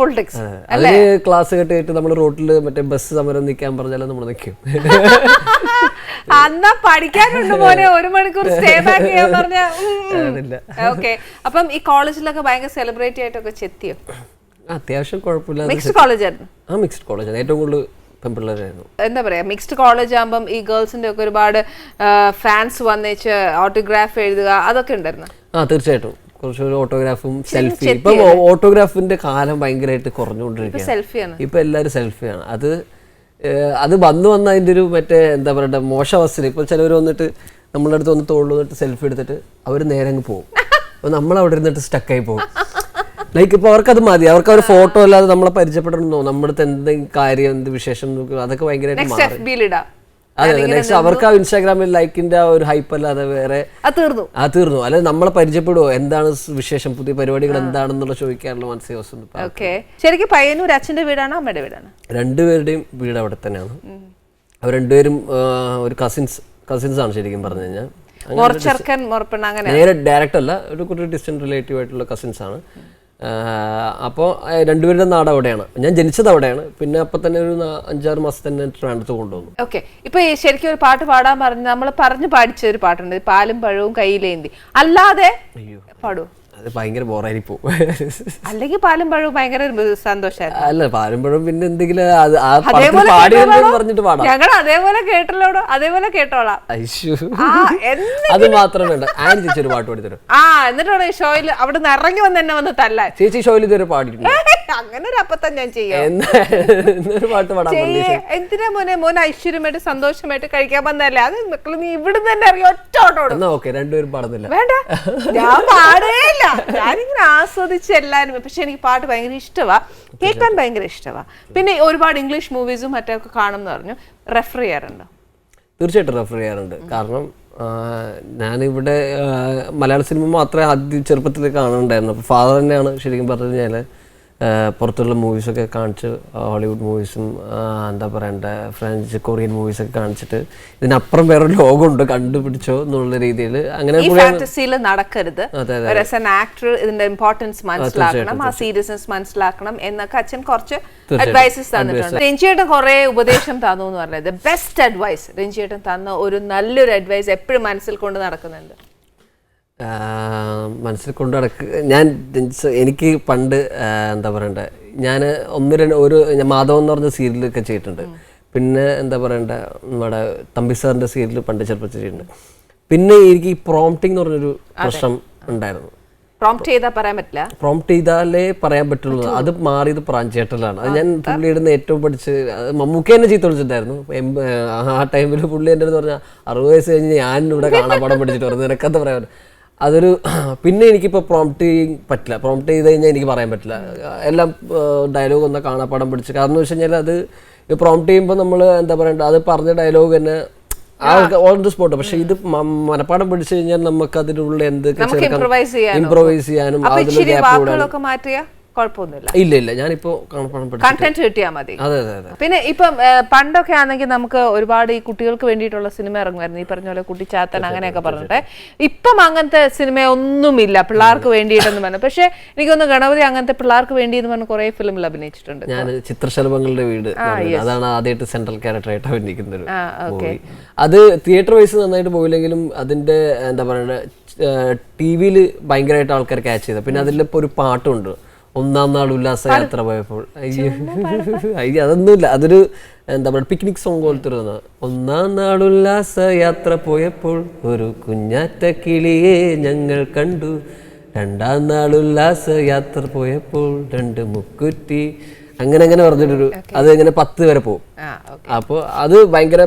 പൊളിറ്റിക്സ്. അതിന് ക്ലാസ് കട്ട് ചെയ്തിട്ട് നമ്മൾ റോട്ടിൽ മറ്റേ ബസ് സമരം നിൽക്കാൻ പറഞ്ഞാലും നമ്മൾ നിൽക്കും. അന്നാ പഠിക്കാനുണ്ട് പോലെ 1 മണിക്കൂർ സ്റ്റേ ബാക്ക് ചെയ്യാൻ പറഞ്ഞ. ഓക്കെ, അപ്പം ഈ കോളേജിലൊക്കെ ഭയങ്കര സെലിബ്രിറ്റി ആയിട്ടൊക്കെ ചെത്തിയോ? അത്യാവശ്യം കുഴപ്പമില്ല. മിക്സ്ഡ് കോളേജ് ആയിരുന്നു. മിക്സ്ഡ് കോളേജ് ഏറ്റവും കൂടുതൽ എന്താ പറയാ, മിക്സ്ഡ് കോളേജ് ആകുമ്പം ഈ ഗേൾസിന്റെ ഒക്കെ ഒരുപാട് ഫാൻസ് വന്നേച്ച് ഓട്ടോഗ്രാഫ് എഴുതുക അതൊക്കെ ഉണ്ടായിരുന്നു. തീർച്ചയായിട്ടും കുറച്ചൊരു ഓട്ടോഗ്രാഫും സെൽഫി. ഇപ്പൊ ഓട്ടോഗ്രാഫിന്റെ കാലം ഭയങ്കരമായിട്ട് കുറഞ്ഞുകൊണ്ടിരിക്കുകയാണ്. ഇപ്പൊ എല്ലാവരും സെൽഫിയാണ്. അത് വന്ന് അതിന്റെ ഒരു മറ്റേ എന്താ പറയണ്ട മോശാവസ്ഥയിൽ. ഇപ്പൊ ചിലവർ വന്നിട്ട് നമ്മളുടെ അടുത്ത് വന്ന് തോളിൽ വന്നിട്ട് സെൽഫി എടുത്തിട്ട് അവർ നേരെ അങ്ങ് പോകും. അപ്പൊ നമ്മൾ അവിടെ ഇരുന്നിട്ട് സ്റ്റക്കായി പോകും. ലൈക്ക് ഇപ്പോൾ അവർക്കത് മതി, അവർക്ക് ഒരു ഫോട്ടോ അല്ലാതെ നമ്മളെ പരിചയപ്പെടണമെന്നോ നമ്മുടെ എന്തെങ്കിലും കാര്യം എന്ത് വിശേഷം അതൊക്കെ ഭയങ്കരമായിട്ട് മാറി. അതെ, നെക്സ്റ്റ് അവർക്ക് ആ ഇൻസ്റ്റാഗ്രാമിൽ ലൈക്കിന്റെ ആ ഒരു ഹൈപ്പ് അല്ലാതെ വേറെ തീർന്നു. അല്ലെ നമ്മളെ പരിചയപ്പെടുവോ, എന്താണ് വിശേഷം, പുതിയ പരിപാടികൾ എന്താണെന്നുള്ള ചോദിക്കാനുള്ള മാനസികാവസ്ഥ. ശരിക്കും പയ്യന്നൂർ അച്ഛന്റെ വീടാണോ അമ്മയുടെ വീടാണ്? രണ്ടുപേരുടെയും വീട് അവിടെ തന്നെയാണ്. അവർ രണ്ടുപേരും ഒരു കസിൻസ് ആണ് ശരിക്കും പറഞ്ഞു കഴിഞ്ഞാൽ. നേരെ ഡയറക്റ്റ് അല്ല, ഒരു ഡിസ്റ്റന്റ് റിലേറ്റീവ് ആയിട്ടുള്ള കസിൻസ് ആണ്. അപ്പോൾ രണ്ടുപേരുടെ നാട് അവിടെയാണ്. ഞാൻ ജനിച്ചത് അവിടെയാണ്. പിന്നെ അപ്പൊ തന്നെ ഒരു 5-6 മാസം തന്നെ ട്രാൻഡത്ത് കൊണ്ടുവന്നു. ഓക്കെ, ഇപ്പൊ ശരിക്കും ഒരു പാട്ട് പാടാൻ പറഞ്ഞു, നമ്മൾ പറഞ്ഞു പാടിച്ച ഒരു പാട്ടുണ്ട്, പാലും പഴവും കയ്യിലേന്തി. അല്ലാതെ പാടൂ. അത് ഭയങ്കര ബോറായി പോകും. അല്ലെങ്കിൽ പാലും പഴവും ഭയങ്കര സന്തോഷമായിരുന്നു. അല്ല പാലും പഴവും പിന്നെ എന്തെങ്കിലും പറഞ്ഞിട്ട് പാടാം. ഞങ്ങൾ അതേപോലെ കേട്ടല്ലോടോ, അതേപോലെ കേട്ടോളാം. അത് മാത്രം വേണ്ട. ആനി ചേച്ചി ഒരു പാട്ട് പാടിത്തരും. എന്നിട്ടാണ് ഈ ഷോയിൽ അവിടെ നിന്ന് ഇറങ്ങി വന്ന് എന്നെ വന്ന് തല്ലാൻ. ചേച്ചി ഷോയിൽ ഇതുവരെ പാടിയിട്ടുണ്ട്. അങ്ങനെ ഒരു അപ്പത്തം ഞാൻ ചെയ്യാം. പാട്ട് പാടാം. എന്തിനാ മോനെ ഐശ്വര്യമായിട്ട് സന്തോഷമായിട്ട് കഴിക്കാൻ വന്നല്ലേ, അത് മക്കള് നീ ഇവിടുന്ന് തന്നെ ഇറങ്ങി ഒറ്റ ഓട്ടോടും. രണ്ടുപേരും പാടുന്നില്ല. വേണ്ട, ഞാൻ പാടേയില്ല. ഞാനിങ്ങനെ ആസ്വദിച്ച് എല്ലാരും. പക്ഷെ എനിക്ക് പാട്ട് ഭയങ്കര ഇഷ്ടമാ, കേൾക്കാൻ ഭയങ്കര ഇഷ്ടമാ. പിന്നെ ഒരുപാട് ഇംഗ്ലീഷ് മൂവീസും മറ്റൊക്കെ കാണും എന്ന് പറഞ്ഞു. റെഫർ ചെയ്യാറുണ്ടോ? തീർച്ചയായിട്ടും റെഫർ ചെയ്യാറുണ്ട്. കാരണം ഞാനിവിടെ മലയാള സിനിമ മാത്രമേ ആദ്യം ചെറുപ്പത്തിൽ കാണുന്നുണ്ടായിരുന്നു. അപ്പോൾ ഫാദർ തന്നെയാണ് ശരിക്കും പറഞ്ഞു കഴിഞ്ഞാൽ പുറത്തുള്ള മൂവീസൊക്കെ കാണിച്ച്, ഹോളിവുഡ് മൂവീസും എന്താ പറയണ്ട ഫ്രഞ്ച് കൊറിയൻ മൂവീസൊക്കെ കാണിച്ചിട്ട് ഇതിനപ്പുറം വേറെ ലോകമുണ്ട് കണ്ടുപിടിച്ചോ എന്നുള്ള രീതിയിൽ അങ്ങനെ നടക്കരുത്. ആക്ടർ ഇതിന്റെ ഇമ്പോർട്ടൻസ് മനസ്സിലാക്കണം, ആ സീരിയസ്നെസ് മനസ്സിലാക്കണം എന്നൊക്കെ അച്ഛൻ കുറച്ച് അഡ്വൈസസ് തന്നിട്ടുണ്ട്. രഞ്ജിയേട്ടൻ കുറെ ഉപദേശം തന്നു എന്ന് പറഞ്ഞത് ബെസ്റ്റ് അഡ്വൈസ് രഞ്ജിയേട്ടൻ തന്ന ഒരു നല്ലൊരു അഡ്വൈസ് എപ്പോഴും മനസ്സിൽ കൊണ്ട് നടക്കുന്നുണ്ട്? മനസ്സിൽ കൊണ്ട് ഞാൻ എനിക്ക് പണ്ട് എന്താ പറയണ്ടേ, ഞാൻ മാധവൻ എന്ന് പറഞ്ഞ സീരിയലൊക്കെ ചെയ്തിട്ടുണ്ട്. പിന്നെ എന്താ പറയണ്ട, നമ്മുടെ തമ്പി സാറിൻ്റെ സീരിയൽ പണ്ട് ചെറുപ്പത്തിൽ ചെയ്തിട്ടുണ്ട്. പിന്നെ എനിക്ക് ഈ പ്രോംപ്റ്റിംഗ് എന്ന് പറഞ്ഞൊരു പ്രശ്നം ഉണ്ടായിരുന്നു. പ്രോംപ്റ്റ് ചെയ്താലേ പറയാൻ പറ്റുള്ളൂ. അത് മാറിയത് പ്രാഞ്ചേട്ടലാണ്. അത് ഞാൻ പുള്ളിയുടെ ഏറ്റവും പഠിച്ച് മമ്മൂക്ക തന്നെ ചീത്ത വിളിച്ചിട്ടുണ്ടായിരുന്നു. ആ ടൈമിൽ പുള്ളി എൻ്റെ അടുത്ത് പറഞ്ഞാൽ 60 വയസ്സ് കഴിഞ്ഞ് ഞാൻ ഇവിടെ കാണാപ്പാടം പഠിച്ചിട്ട് പറഞ്ഞു നിനക്കെന്താ പറയാൻ. അതൊരു പിന്നെ എനിക്കിപ്പോൾ പ്രോംപ്റ്റ് പറ്റില്ല. പ്രോംപ്റ്റ് ചെയ്ത് കഴിഞ്ഞാൽ എനിക്ക് പറയാൻ പറ്റില്ല. എല്ലാം ഡയലോഗ് ഒന്ന് കാണാപ്പാടം പഠിച്ച്. കാരണം എന്ന് വെച്ച് കഴിഞ്ഞാൽ അത് പ്രോംപ്റ്റ് ചെയ്യുമ്പോൾ നമ്മൾ എന്താ പറയണ്ട, അത് പറഞ്ഞ ഡയലോഗ് തന്നെ ഓൺ ദി സ്പോട്ട്. പക്ഷെ ഇത് മനപ്പാടം പഠിച്ചു കഴിഞ്ഞാൽ നമുക്ക് അതിനുള്ള എന്തൊക്കെ ഇംപ്രൂവൈസ് ചെയ്യാനും ഇല്ല ഞാനിപ്പോ കണ്ടന്റ് കിട്ടിയാൽ മതി. പിന്നെ ഇപ്പം പണ്ടൊക്കെ ആണെങ്കിൽ നമുക്ക് ഒരുപാട് ഈ കുട്ടികൾക്ക് വേണ്ടിയിട്ടുള്ള സിനിമ ഇറങ്ങുമായിരുന്നു, ഈ പറഞ്ഞ പോലെ കുട്ടിച്ചാത്തൻ അങ്ങനെയൊക്കെ പറഞ്ഞിട്ട്. ഇപ്പം അങ്ങനത്തെ സിനിമ ഒന്നുമില്ല പിള്ളേർക്ക് വേണ്ടിയിട്ടെന്ന് പറഞ്ഞു. പക്ഷെ എനിക്കൊന്ന് ഗണപതി അങ്ങനത്തെ പിള്ളേർക്ക് വേണ്ടി എന്ന് പറഞ്ഞ കുറെ ഫിലിമിൽ അഭിനയിച്ചിട്ടുണ്ട്. ഞാൻ ചിത്രശലഭങ്ങളുടെ വീട്, അതാണ് ആദ്യമായിട്ട് സെൻട്രൽ ക്യാരക്ടറായിട്ട് അഭിനയിക്കുന്ന ഒരു മൂവി. അത് തിയേറ്റർ വൈസ് നന്നായിട്ട് പോയില്ലെങ്കിലും അതിന്റെ എന്താ പറയുക TV-യിൽ ഭയങ്കരമായിട്ട് ആൾക്കാർ ക്യാച്ച് ചെയ്ത. പിന്നെ അതിലിപ്പോ ഒരു പാട്ടുണ്ട്, ഒന്നാം നാൾ ഉല്ലാസയാത്ര പോയപ്പോൾ. അതൊന്നുമില്ല, അതൊരു എന്താ പറയുക പിക്നിക് സോങ് പോലത്തെ ഒരു ഒന്നാം നാൾ ഉല്ലാസയാത്ര പോയപ്പോൾ ഒരു കുഞ്ഞാറ്റ കിളിയെ ഞങ്ങൾ കണ്ടു, രണ്ടാം നാൾ ഉല്ലാസയാത്ര പോയപ്പോൾ 2 മുക്കുറ്റി, അങ്ങനെ പറഞ്ഞിട്ടൊരു അത് ഇങ്ങനെ 10 വരെ പോകും. അപ്പോൾ അത് ഭയങ്കര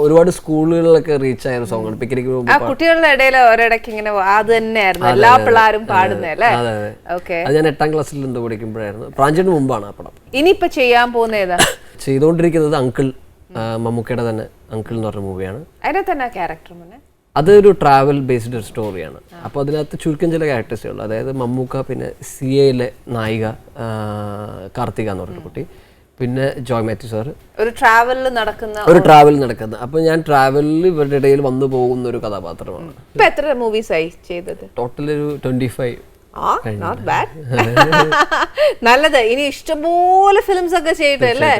ഒരുപാട് സ്കൂളുകളിലൊക്കെ റീച്ച് ആയ സോങ്ങാണ്. പിക്നിക് കുട്ടികളുടെ ഇടയിൽ ഒരിടയ്ക്ക് ഇങ്ങനെ അത് തന്നെയായിരുന്നു എല്ലാ പിള്ളേരും പാടുന്നല്ലേ. അത് ഞാൻ 8ാം ക്ലാസ്സിൽ എന്തോ പഠിക്കുമ്പോഴായിരുന്നു. പ്രാഞ്ചിന് മുമ്പാണ് ആ പടം. ഇനിയിപ്പോ ചെയ്യാൻ പോകുന്ന ഏതാ? ചെയ്തുകൊണ്ടിരിക്കുന്നത് അങ്കിൾ, മമ്മൂക്കയുടെ തന്നെ അങ്കിൾ എന്ന് പറഞ്ഞ മൂവിയാണ്. അതിനെ തന്നെ ക്യാരക്ടർ അതൊരു ട്രാവൽ ബേസ്ഡ് ഒരു സ്റ്റോറിയാണ്. അപ്പോൾ അതിനകത്ത് ചുരുക്കം ചില ക്യാരക്ടേഴ്സേ ഉള്ളൂ. അതായത് മമ്മൂക്ക, പിന്നെ CA-യിലെ നായിക കാർത്തിക എന്ന് പറഞ്ഞ കുട്ടി, പിന്നെ ജോയ് മാത്യു സാർ. ഒരു ട്രാവൽ നടക്കുന്ന അപ്പോൾ ഞാൻ ട്രാവലിൽ ഇവരുടെ ഇടയിൽ വന്നു പോകുന്ന ഒരു കഥാപാത്രമാണ്. ഇപ്പൊ എത്ര മൂവീസ് ആയി ചെയ്തത്? ടോട്ടൽ ഒരു 25. Not bad. നല്ലത്. ഇനി ഇഷ്ടംപോലെ ഫിലിംസ് ഒക്കെ ചെയ്യട്ടെ അല്ലേ.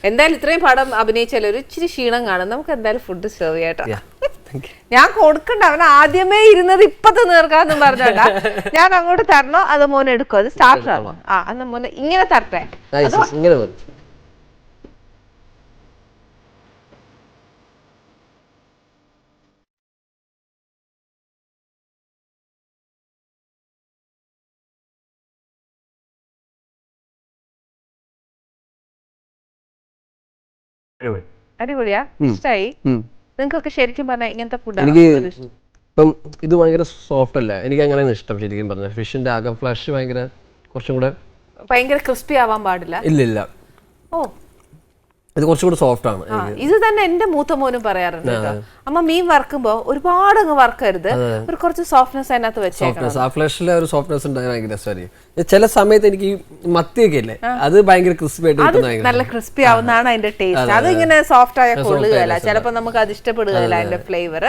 എന്തായാലും ഇത്രയും പടം അഭിനയിച്ചാലും ഒരു ഇച്ചിരി ക്ഷീണം കാണും. നമുക്ക് എന്തായാലും ഫുഡ് സെർവ് ചെയ്യട്ടോ. ഞാൻ കൊടുക്കണ്ട, അവൻ ആദ്യമേ ഇരുന്നത് ഇപ്പത്തെ നേർക്കാന്നും പറഞ്ഞോണ്ടാ. ഞാൻ അങ്ങോട്ട് തരണോ അത് മോനെ എടുക്കും? അത് സ്റ്റാർട്ടർ ആണോ? അന്ന് മോനെ ഇങ്ങനെ തരട്ടെ. അടിപൊളിയാ? ഇഷ്ടായി? നിങ്ങൾക്കൊക്കെ ശരിക്കും പറഞ്ഞാൽ ഇങ്ങനത്തെ ഫുഡ്? എനിക്ക് ഇപ്പം ഇത് ഭയങ്കര സോഫ്റ്റ് അല്ല, എനിക്ക് അങ്ങനെയാണ് ഇഷ്ടം ശരിക്കും പറഞ്ഞാൽ. ഫിഷിന്റെ അകം ഫ്ലഷ് കുറച്ചും കൂടെ ഭയങ്കര ക്രിസ്പി ആവാൻ പാടില്ല. ഇല്ല, ഇത് കുറച്ചുകൂടെ സോഫ്റ്റ് ആണ്. ഇത് തന്നെ എന്റെ മൂത്ത മോനും പറയാറുണ്ട് കേട്ടോ. അമ്മ മീൻ വറുക്കുമ്പോ ഒരുപാട് അങ്ങ് വറുക്കരുത്, ഒരു കുറച്ച് സോഫ്റ്റ്നെസ് അതിനകത്ത് വെച്ചേക്കണം. ആ ഫ്ലഷിലെ ഒരു സോഫ്റ്റ്നെസ് ഉണ്ടായാൽ ഭയങ്കര രസമായിരിക്കും. ചില സമയത്ത് എനിക്ക് മത്തിയൊക്കെ ഇല്ലേ, അത് ഭയങ്കര ക്രിസ്പി ആയിട്ട് നല്ല ക്രിസ്പി ആവുന്നതാണ് അതിന്റെ ടേസ്റ്റ്. അത് ഇങ്ങനെ സോഫ്റ്റ് ആയ കൊള്ളുകയല്ല, ചിലപ്പോ നമുക്ക് അത് ഇഷ്ടപ്പെടുകയല്ല അതിന്റെ ഫ്ലേവർ.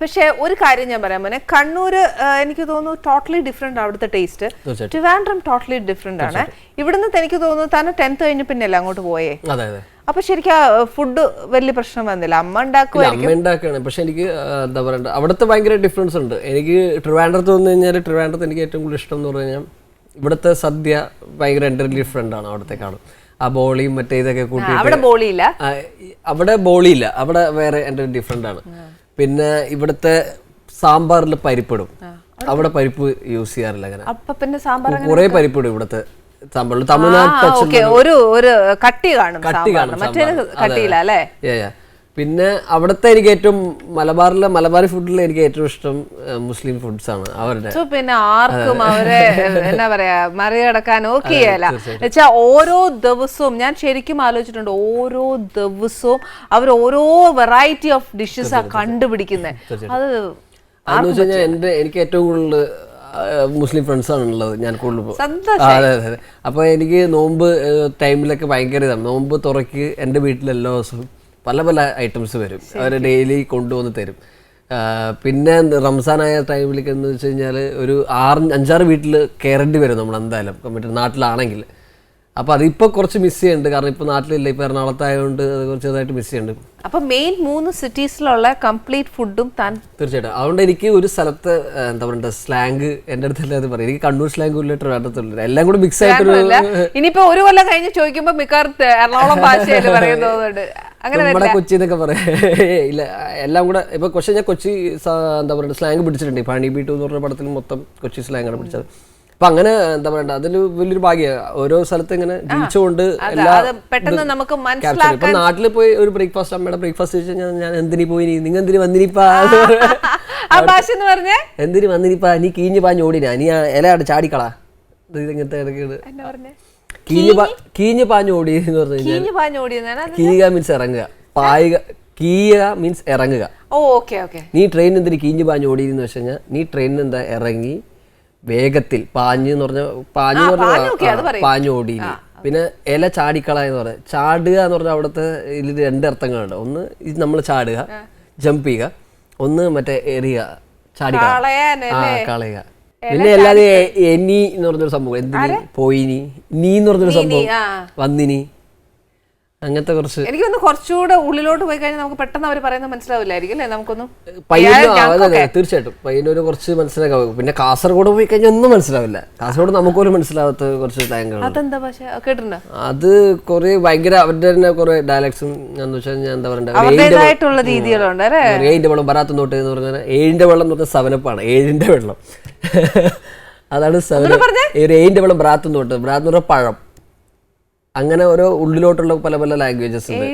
പക്ഷെ ഒരു കാര്യം ഞാൻ പറയാൻ പോന്നെ, കണ്ണൂര് എനിക്ക് തോന്നുന്നു ടോട്ടലി ഡിഫറെന്റ് അവിടുത്തെ ടേസ്റ്റ്. ട്രിവാൻഡ്രം ടോട്ടലി ഡിഫറെന്റ് ആണ്. ഇവിടുന്ന് എനിക്ക് തോന്നുന്നു തന്നെ 10th കഴിഞ്ഞ പിന്നെയല്ല അങ്ങോട്ട് പോയേ. അപ്പൊ ശരിക്കും ഫുഡ് വലിയ പ്രശ്നം വന്നില്ല, അമ്മ ഉണ്ടാക്കുമായിരിക്കും. അമ്മ ഉണ്ടാക്കുകയാണ്. പക്ഷെ എനിക്ക് എന്താ പറയണ്ട, അവിടുത്തെ ഭയങ്കര ഡിഫറൻസ് ഉണ്ട്. എനിക്ക് ട്രിവാൻഡ്രത്ത് വന്നു കഴിഞ്ഞാൽ ട്രിവാൻഡ്രത്ത് എനിക്ക് ഏറ്റവും കൂടുതൽ ഇഷ്ടം എന്ന് പറഞ്ഞു കഴിഞ്ഞാൽ ഇവിടുത്തെ സദ്യ ഭയങ്കര എൻ്റർലി ഡിഫറെൻ്റ് ആണ് അവിടത്തേക്കാളും. ആ ബോളിയും മറ്റേ ഇതൊക്കെ കൂട്ടി അവിടെ ബോളിയില്ല, അവിടെ ബോളിയില്ല, അവിടെ വേറെ എൻ്റെ ഡിഫറെൻ്റ് ആണ്. പിന്നെ ഇവിടുത്തെ സാമ്പാറിൽ പരിപ്പിടും, അവിടെ പരിപ്പ് യൂസ് ചെയ്യാറില്ല അങ്ങനെ. അപ്പൊ പിന്നെ സാമ്പാർ കുറെ പരിപ്പിടും ഇവിടുത്തെ സാമ്പാറിൽ. തമിഴ്നാട്ടിൽ ഒരു കട്ടി കാണും, മറ്റേ കട്ടിയില്ല അല്ലേ. പിന്നെ അവിടുത്തെ എനിക്ക് ഏറ്റവും മലബാറി ഫുഡിൽ എനിക്ക് ഏറ്റവും ഇഷ്ടം മുസ്ലിം ഫുഡ്സ് ആണ് അവരുടെ. പിന്നെ ആർക്കും അവരെ എന്നാ പറയാ മറികടക്കാൻ ഓക്കെയല്ല വെച്ചാ ഓരോ ദിവസവും ഞാൻ ശരിക്കും ആലോചിച്ചിട്ടുണ്ട്, ഓരോ ദിവസവും അവർ ഓരോ വെറൈറ്റി ഓഫ് ഡിഷസ് ആ കണ്ടുപിടിക്കുന്നത്. അതെന്ന് വെച്ച് കഴിഞ്ഞാൽ എനിക്ക് ഏറ്റവും കൂടുതൽ മുസ്ലിം ഫ്രണ്ട്സ് ആണുള്ളത്, ഞാൻ കൂടുതൽ. അതെ അതെ. അപ്പോൾ എനിക്ക് നോമ്പ് ടൈമിലൊക്കെ ഭയങ്കര ഇതാണ്. നോമ്പ് തുറക്ക് എൻ്റെ വീട്ടിൽ എല്ലാ ദിവസവും പല പല ഐറ്റംസ് വരും, അവർ ഡെയിലി കൊണ്ടുവന്ന് തരും. പിന്നെ റംസാനായ ടൈമിലേക്ക് എന്ന് വെച്ച് കഴിഞ്ഞാൽ ഒരു 5-6 വീട്ടിൽ കയറേണ്ടി വരും നമ്മൾ എന്തായാലും മറ്റേ നാട്ടിലാണെങ്കിൽ. അപ്പോൾ അതിപ്പോൾ കുറച്ച് മിസ് ചെയ്യുന്നുണ്ട്, കാരണം ഇപ്പോൾ നാട്ടിലില്ല, ഇപ്പോൾ എറണാകുളത്തായതുകൊണ്ട് അത് കുറച്ച് ചെറുതായിട്ട് മിസ് ചെയ്യുന്നുണ്ട്. അപ്പോൾ മെയിൻ 3 സിറ്റീസിലുള്ള കംപ്ലീറ്റ് ഫുഡും താൻ തീർച്ചയായിട്ടും. അതുകൊണ്ട് എനിക്ക് ഒരു സ്ഥലത്ത് എന്താ പറയുക സ്ലാങ് എൻ്റെ അടുത്തല്ല അത് പറയും, എനിക്ക് കണ്ണൂർ സ്ലാങ് ഇല്ല, ട്രിവാൻഡ്രത്തുള്ള എല്ലാം കൂടി മിക്സ് ആയിട്ടൊരു. ഇനിയിപ്പോ ഒരു കൊല്ലം കഴിഞ്ഞ് ചോദിക്കുമ്പോൾ മിക്കവാറും എറണാകുളം ഭാഷയിൽ പറയുന്നത് അങ്ങനെ നമ്മുടെ കൊച്ചി എന്നൊക്കെ പറയാം. ഇല്ല, എല്ലാം കൂടെ ഇപ്പൊ പക്ഷേ ഞാൻ കൊച്ചി എന്താ പറയുക സ്ലാങ് പിടിച്ചിട്ടുണ്ട്. പണി ബീട്ടു എന്ന് പറഞ്ഞ പടത്തിൽ മൊത്തം കൊച്ചി സ്ലാങ് ആണ് പിടിച്ചത്. അപ്പൊ അങ്ങനെ എന്താ പറയണ്ട, അതിൽ വലിയൊരു ഭാഗ്യമാണ് ഓരോ സ്ഥലത്ത് ഇങ്ങനെ ജീവിച്ചുകൊണ്ട് ഇപ്പൊ നാട്ടിൽ പോയി ഒരു ബ്രേക്ക്ഫാസ്റ്റ് അമ്മയുടെ ബ്രേക്ക്ഫാസ്റ്റ് ചോദിച്ചു കഴിഞ്ഞാൽ ഞാൻ എന്തിനു പോയി, നിങ്ങൾ എന്തിനു വന്നിനിപ്പാ, എന്തിനു വന്നിനിപ്പാ, നീ കീഞ്ഞു പാഞ്ഞ് ഓടിനാ, നീ ഇലയാട് ചാടിക്കളാ, ഇങ്ങനത്തെ ഇടയ്ക്ക് കീഞ്ഞു പാഞ്ഞ് ഓടി എന്ന് പറഞ്ഞു കഴിഞ്ഞാൽ കീയുക മീൻസ് ഇറങ്ങുക, പായുക, കീയുക മീൻസ് ഇറങ്ങുക. നീ ട്രെയിൻ എന്തിന് കീഞ്ഞു പാഞ്ഞ് ഓടി എന്ന് വെച്ച് കഴിഞ്ഞാൽ നീ ട്രെയിനിന് എന്താ ഇറങ്ങി വേഗത്തിൽ പാഞ്ഞ് എന്ന് പറഞ്ഞ പാഞ്ഞു ഓടി. പിന്നെ ഇല ചാടിക്കള എന്ന് പറഞ്ഞാൽ ചാടുക എന്ന് പറഞ്ഞാൽ അവിടുത്തെ ഇതിൽ 2 അർത്ഥങ്ങളുണ്ട്. ഒന്ന് ഇത് നമ്മൾ ചാടുക, ജമ്പ് ചെയ്യുക, ഒന്ന് മറ്റേ എറിയുക, കളയുക. പിന്നെ അല്ലാതെ എനി എന്ന് പറഞ്ഞൊരു സംഭവം, എന്തിനി പോയിനി, നീ എന്ന് പറഞ്ഞൊരു സംഭവം, വന്നിനി, അങ്ങനത്തെ കുറച്ച്. എനിക്കൊന്ന് കുറച്ചുകൂടെ ഉള്ളിലോട്ട് പോയി കഴിഞ്ഞാൽ നമുക്ക് പെട്ടെന്ന് അവർ പറയുന്നത് മനസ്സിലാവില്ലായിരിക്കും അല്ലേ നമുക്കൊന്നും. തീർച്ചയായിട്ടും പയ്യന്നൂര് കുറച്ച് മനസ്സിലാക്കാവും. പിന്നെ കാസർഗോഡ് പോയി കഴിഞ്ഞാൽ ഒന്നും മനസ്സിലാവില്ല. കാസർഗോഡ് നമുക്ക് പോലും മനസ്സിലാവാത്ത കുറച്ച് സ്ലാങ്ങുകൾ. അതെന്താ ഭാഷ കേട്ടിട്ടുണ്ടോ? അത് കുറെ ഭയങ്കര അവരുടെ തന്നെ കുറെ ഡയലക്ട്സും എന്ന് വെച്ചാൽ ഞാൻ എന്താ പറയണ്ടേ രീതികളുണ്ട്. 7ന്റെ വെള്ളം ബറാത്ത് നോട്ട് എന്ന് പറഞ്ഞാൽ 7ന്റെ വെള്ളം എന്ന് പറഞ്ഞാൽ 7-അപ്പാണ്, 7ന്റെ വെള്ളം. അതാണ് 7ന്റെ വെള്ളം ബ്രാത്ത് നോട്ട്. ബ്രാത്ത് എന്ന് പറഞ്ഞാൽ പഴം. അങ്ങനെ ഓരോ ഉള്ളിലോട്ടുള്ള പല പല ലാംഗ്വേജസ് ഉണ്ട്.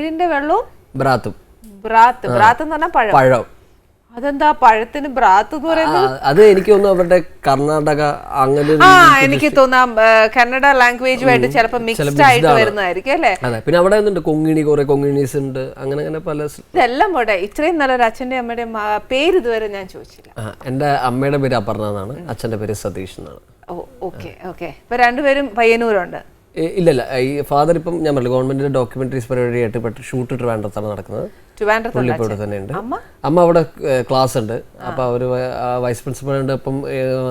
ബ്രാത്തും പഴം. അതെന്താ പഴത്തിന് ബ്രാത്ത് എന്ന് പറയുന്നത്? അത് എനിക്ക് തോന്നുന്നു അവരുടെ കർണാടക അങ്ങനെ എനിക്ക് തോന്നാം കന്നഡ ലാംഗ്വേജുമായിട്ട് ചിലപ്പോൾ മിക്സ്ഡ് ആയിട്ട് വരുന്നതായിരിക്കും അല്ലേ. അതെ. പിന്നെ അവിടെ ഉണ്ട് കൊങ്ങിണി, കുറെ കൊങ്ങിണീസ് ഉണ്ട്, അങ്ങനെ അങ്ങനെ പല. ഇതെല്ലാം പോട്ടെ, ഇത്രയും നല്ലൊരു അച്ഛന്റെ അമ്മയുടെ പേര് ഇതുവരെ ഞാൻ ചോദിച്ചില്ല. എന്റെ അമ്മയുടെ പേര് അപർണ എന്നാണ്, അച്ഛന്റെ പേര് സതീഷ് എന്നാണ്. ഓക്കെ. ഇപ്പൊ രണ്ടുപേരും പയ്യന്നൂരുണ്ട്. ഇല്ലല്ല, ഈ ഫാദർ ഇപ്പം ഞാൻ പറഞ്ഞു ഗവൺമെന്റിന്റെ ഡോക്യുമെന്ററീസ് പരിപാടിയായിട്ട് ഷൂട്ട് ട്രിവാൻഡ്രത്താണ് നടക്കുന്നത്. ഇവിടെ തന്നെയുണ്ട്. അമ്മ അവിടെ ക്ലാസ് ഉണ്ട്, അപ്പൊ അവര് വൈസ് പ്രിൻസിപ്പളുണ്ട്. അപ്പം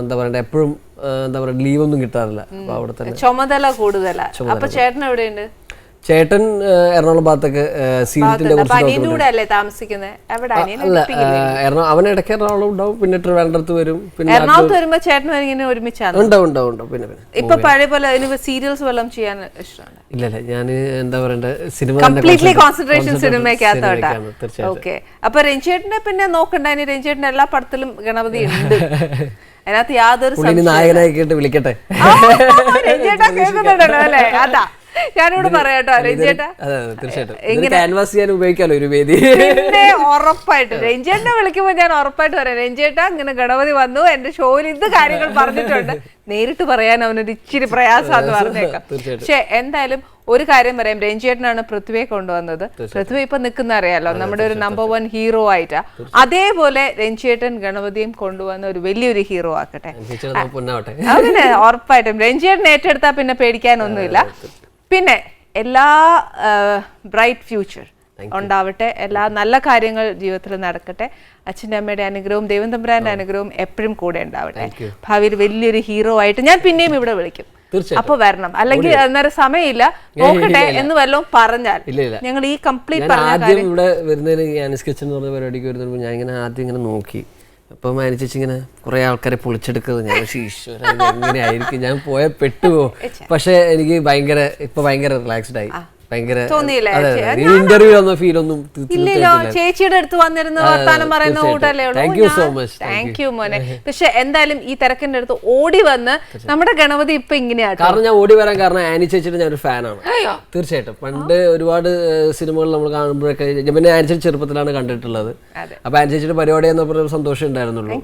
എന്താ പറയണ്ട, എപ്പോഴും എന്താ പറയുക ലീവ് ഒന്നും കിട്ടാറില്ല. അപ്പൊ അവിടെ തന്നെ ചുമതല കൂടുതലാ. അപ്പൊ ചേട്ടൻ എവിടെയുണ്ട്? ചേട്ടൻ എറണാകുളം ഭാഗത്തൊക്കെ സീരിയലിന്റെ അവൻ ഇടയ്ക്ക് എറണാകുളം ഉണ്ടാവും, പിന്നെ ട്രിവാൻഡ്രത്ത് വരും. പിന്നെ എറണാകുളത്ത് വരുമ്പോ ചേട്ടൻ ഒരുമിച്ചാണ്. ഉണ്ടാവും. പിന്നെ ഇപ്പൊ പഴയ പോലെ സീരിയൽസ് വല്ലതും ചെയ്യാൻ ഇഷ്ടമാണ്? ഇല്ലല്ല, ഞാൻ എന്താ പറയണ്ടേ സിനിമ കോൺസെൻട്രേഷൻ സിനിമയ്ക്കകത്തോട്ടാ. ഓക്കെ. അപ്പൊ രഞ്ജേട്ടനെ പിന്നെ നോക്കണ്ട, ഇനി രഞ്ജേട്ടന്റെ എല്ലാ പടത്തിലും ഗണപതി ഉണ്ട്. അതിനകത്ത് യാതൊരു നായകനായിട്ട് വിളിക്കട്ടെ. രഞ്ജേട്ടാ കേൾക്കുന്നുണ്ടല്ലോ അല്ലേ? അതാ ഞാനിവിടെ പറയാട്ടോ രഞ്ജേട്ടാ, പിന്നെ ഉറപ്പായിട്ട് രഞ്ജേട്ടനെ വിളിക്കുമ്പോ ഞാൻ ഉറപ്പായിട്ട് പറയാം, രഞ്ജേട്ടാ ഇങ്ങനെ ഗണപതി വന്നു എന്റെ ഷോയിൽ ഇത് കാര്യങ്ങൾ പറഞ്ഞിട്ടുണ്ട്. നേരിട്ട് പറയാൻ അവനൊരു ഇച്ചിരി പ്രയാസമാണെന്ന് പറഞ്ഞേക്കാം. പക്ഷെ എന്തായാലും ഒരു കാര്യം പറയാം, രഞ്ജേട്ടനാണ് പൃഥ്വിയെ കൊണ്ടുവന്നത്. പൃഥ്വി ഇപ്പൊ നിൽക്കുന്ന അറിയാലോ, നമ്മുടെ ഒരു നമ്പർ 1 ഹീറോ ആയിട്ടാ. അതേപോലെ രഞ്ജേട്ടൻ ഗണപതിയും കൊണ്ടുവന്ന ഒരു വലിയൊരു ഹീറോ ആക്കട്ടെ. അതിന് ഉറപ്പായിട്ടും രഞ്ജേട്ടൻ ഏറ്റെടുത്താൽ പിന്നെ പേടിക്കാനൊന്നുമില്ല. പിന്നെ എല്ലാ ബ്രൈറ്റ് ഫ്യൂച്ചർ ഉണ്ടാവട്ടെ. എല്ലാ നല്ല കാര്യങ്ങൾ ജീവിതത്തിൽ നടക്കട്ടെ. അച്ഛൻ്റെ അമ്മയുടെ അനുഗ്രഹവും ദൈവം തമ്പുരാന്റെ അനുഗ്രഹവും എപ്പോഴും കൂടെ ഉണ്ടാവട്ടെ. ഭാവിയിൽ വലിയൊരു ഹീറോ ആയിട്ട് ഞാൻ പിന്നെയും ഇവിടെ വിളിക്കും. അപ്പൊ വരണം, അല്ലെങ്കിൽ അന്നേരം സമയമില്ല നോക്കട്ടെ എന്ന് വല്ലതും പറഞ്ഞാൽ ഞങ്ങൾ ഈ കംപ്ലീറ്റ് ആദ്യം ഇവിടെ വരുന്നതിന് ആനിസ് കിച്ചൺ എന്ന് പറഞ്ഞ പരിപാടിക്ക് വരുന്നപ്പോൾ ഞാൻ ഇങ്ങനെ ആദ്യം ഇങ്ങനെ നോക്കി. അപ്പം ആനി ചേച്ചി ഇങ്ങനെ കുറെ ആൾക്കാരെ പൊളിച്ചെടുക്കുന്നത് ഞാൻ ഈശ്വര എങ്ങനെയായിരിക്കും, ഞാൻ പോയ പെട്ടുപോ. പക്ഷെ എനിക്ക് ഇപ്പൊ ഭയങ്കര റിലാക്സ്ഡ് ആയി. ഇന്റർവ്യൂ ഒന്നും ഫീൽ ഒന്നും ഇല്ലല്ലോ. ചേച്ചിയുടെ അടുത്ത് വന്നിരുന്ന വർത്താനം പറയുന്ന കൂട്ടല്ലേ ഉള്ളൂ. താങ്ക് യു മോനെ. പക്ഷെ എന്തായാലും ഈ തിരക്കിന്റെ അടുത്ത് ഓടി വന്ന് നമ്മുടെ ഗണപതി ഇപ്പൊ ഇങ്ങനെയാണ്. കാരണം ഞാൻ ഓടി വരാൻ കാരണം ആനി ചേച്ചിയുടെ ഞാൻ ഒരു ഫാനാണ്. തീർച്ചയായിട്ടും പണ്ട് ഒരുപാട് സിനിമകൾ നമ്മൾ കാണുമ്പോഴൊക്കെ പിന്നെ ആനി ചേച്ചി ചെറുപ്പത്തിലാണ് കണ്ടിട്ടുള്ളത്. അപ്പൊ ആനി ചേച്ചിയുടെ പരിപാടി എന്നപ്പോ സന്തോഷം ഉണ്ടായിരുന്നുള്ളൂ.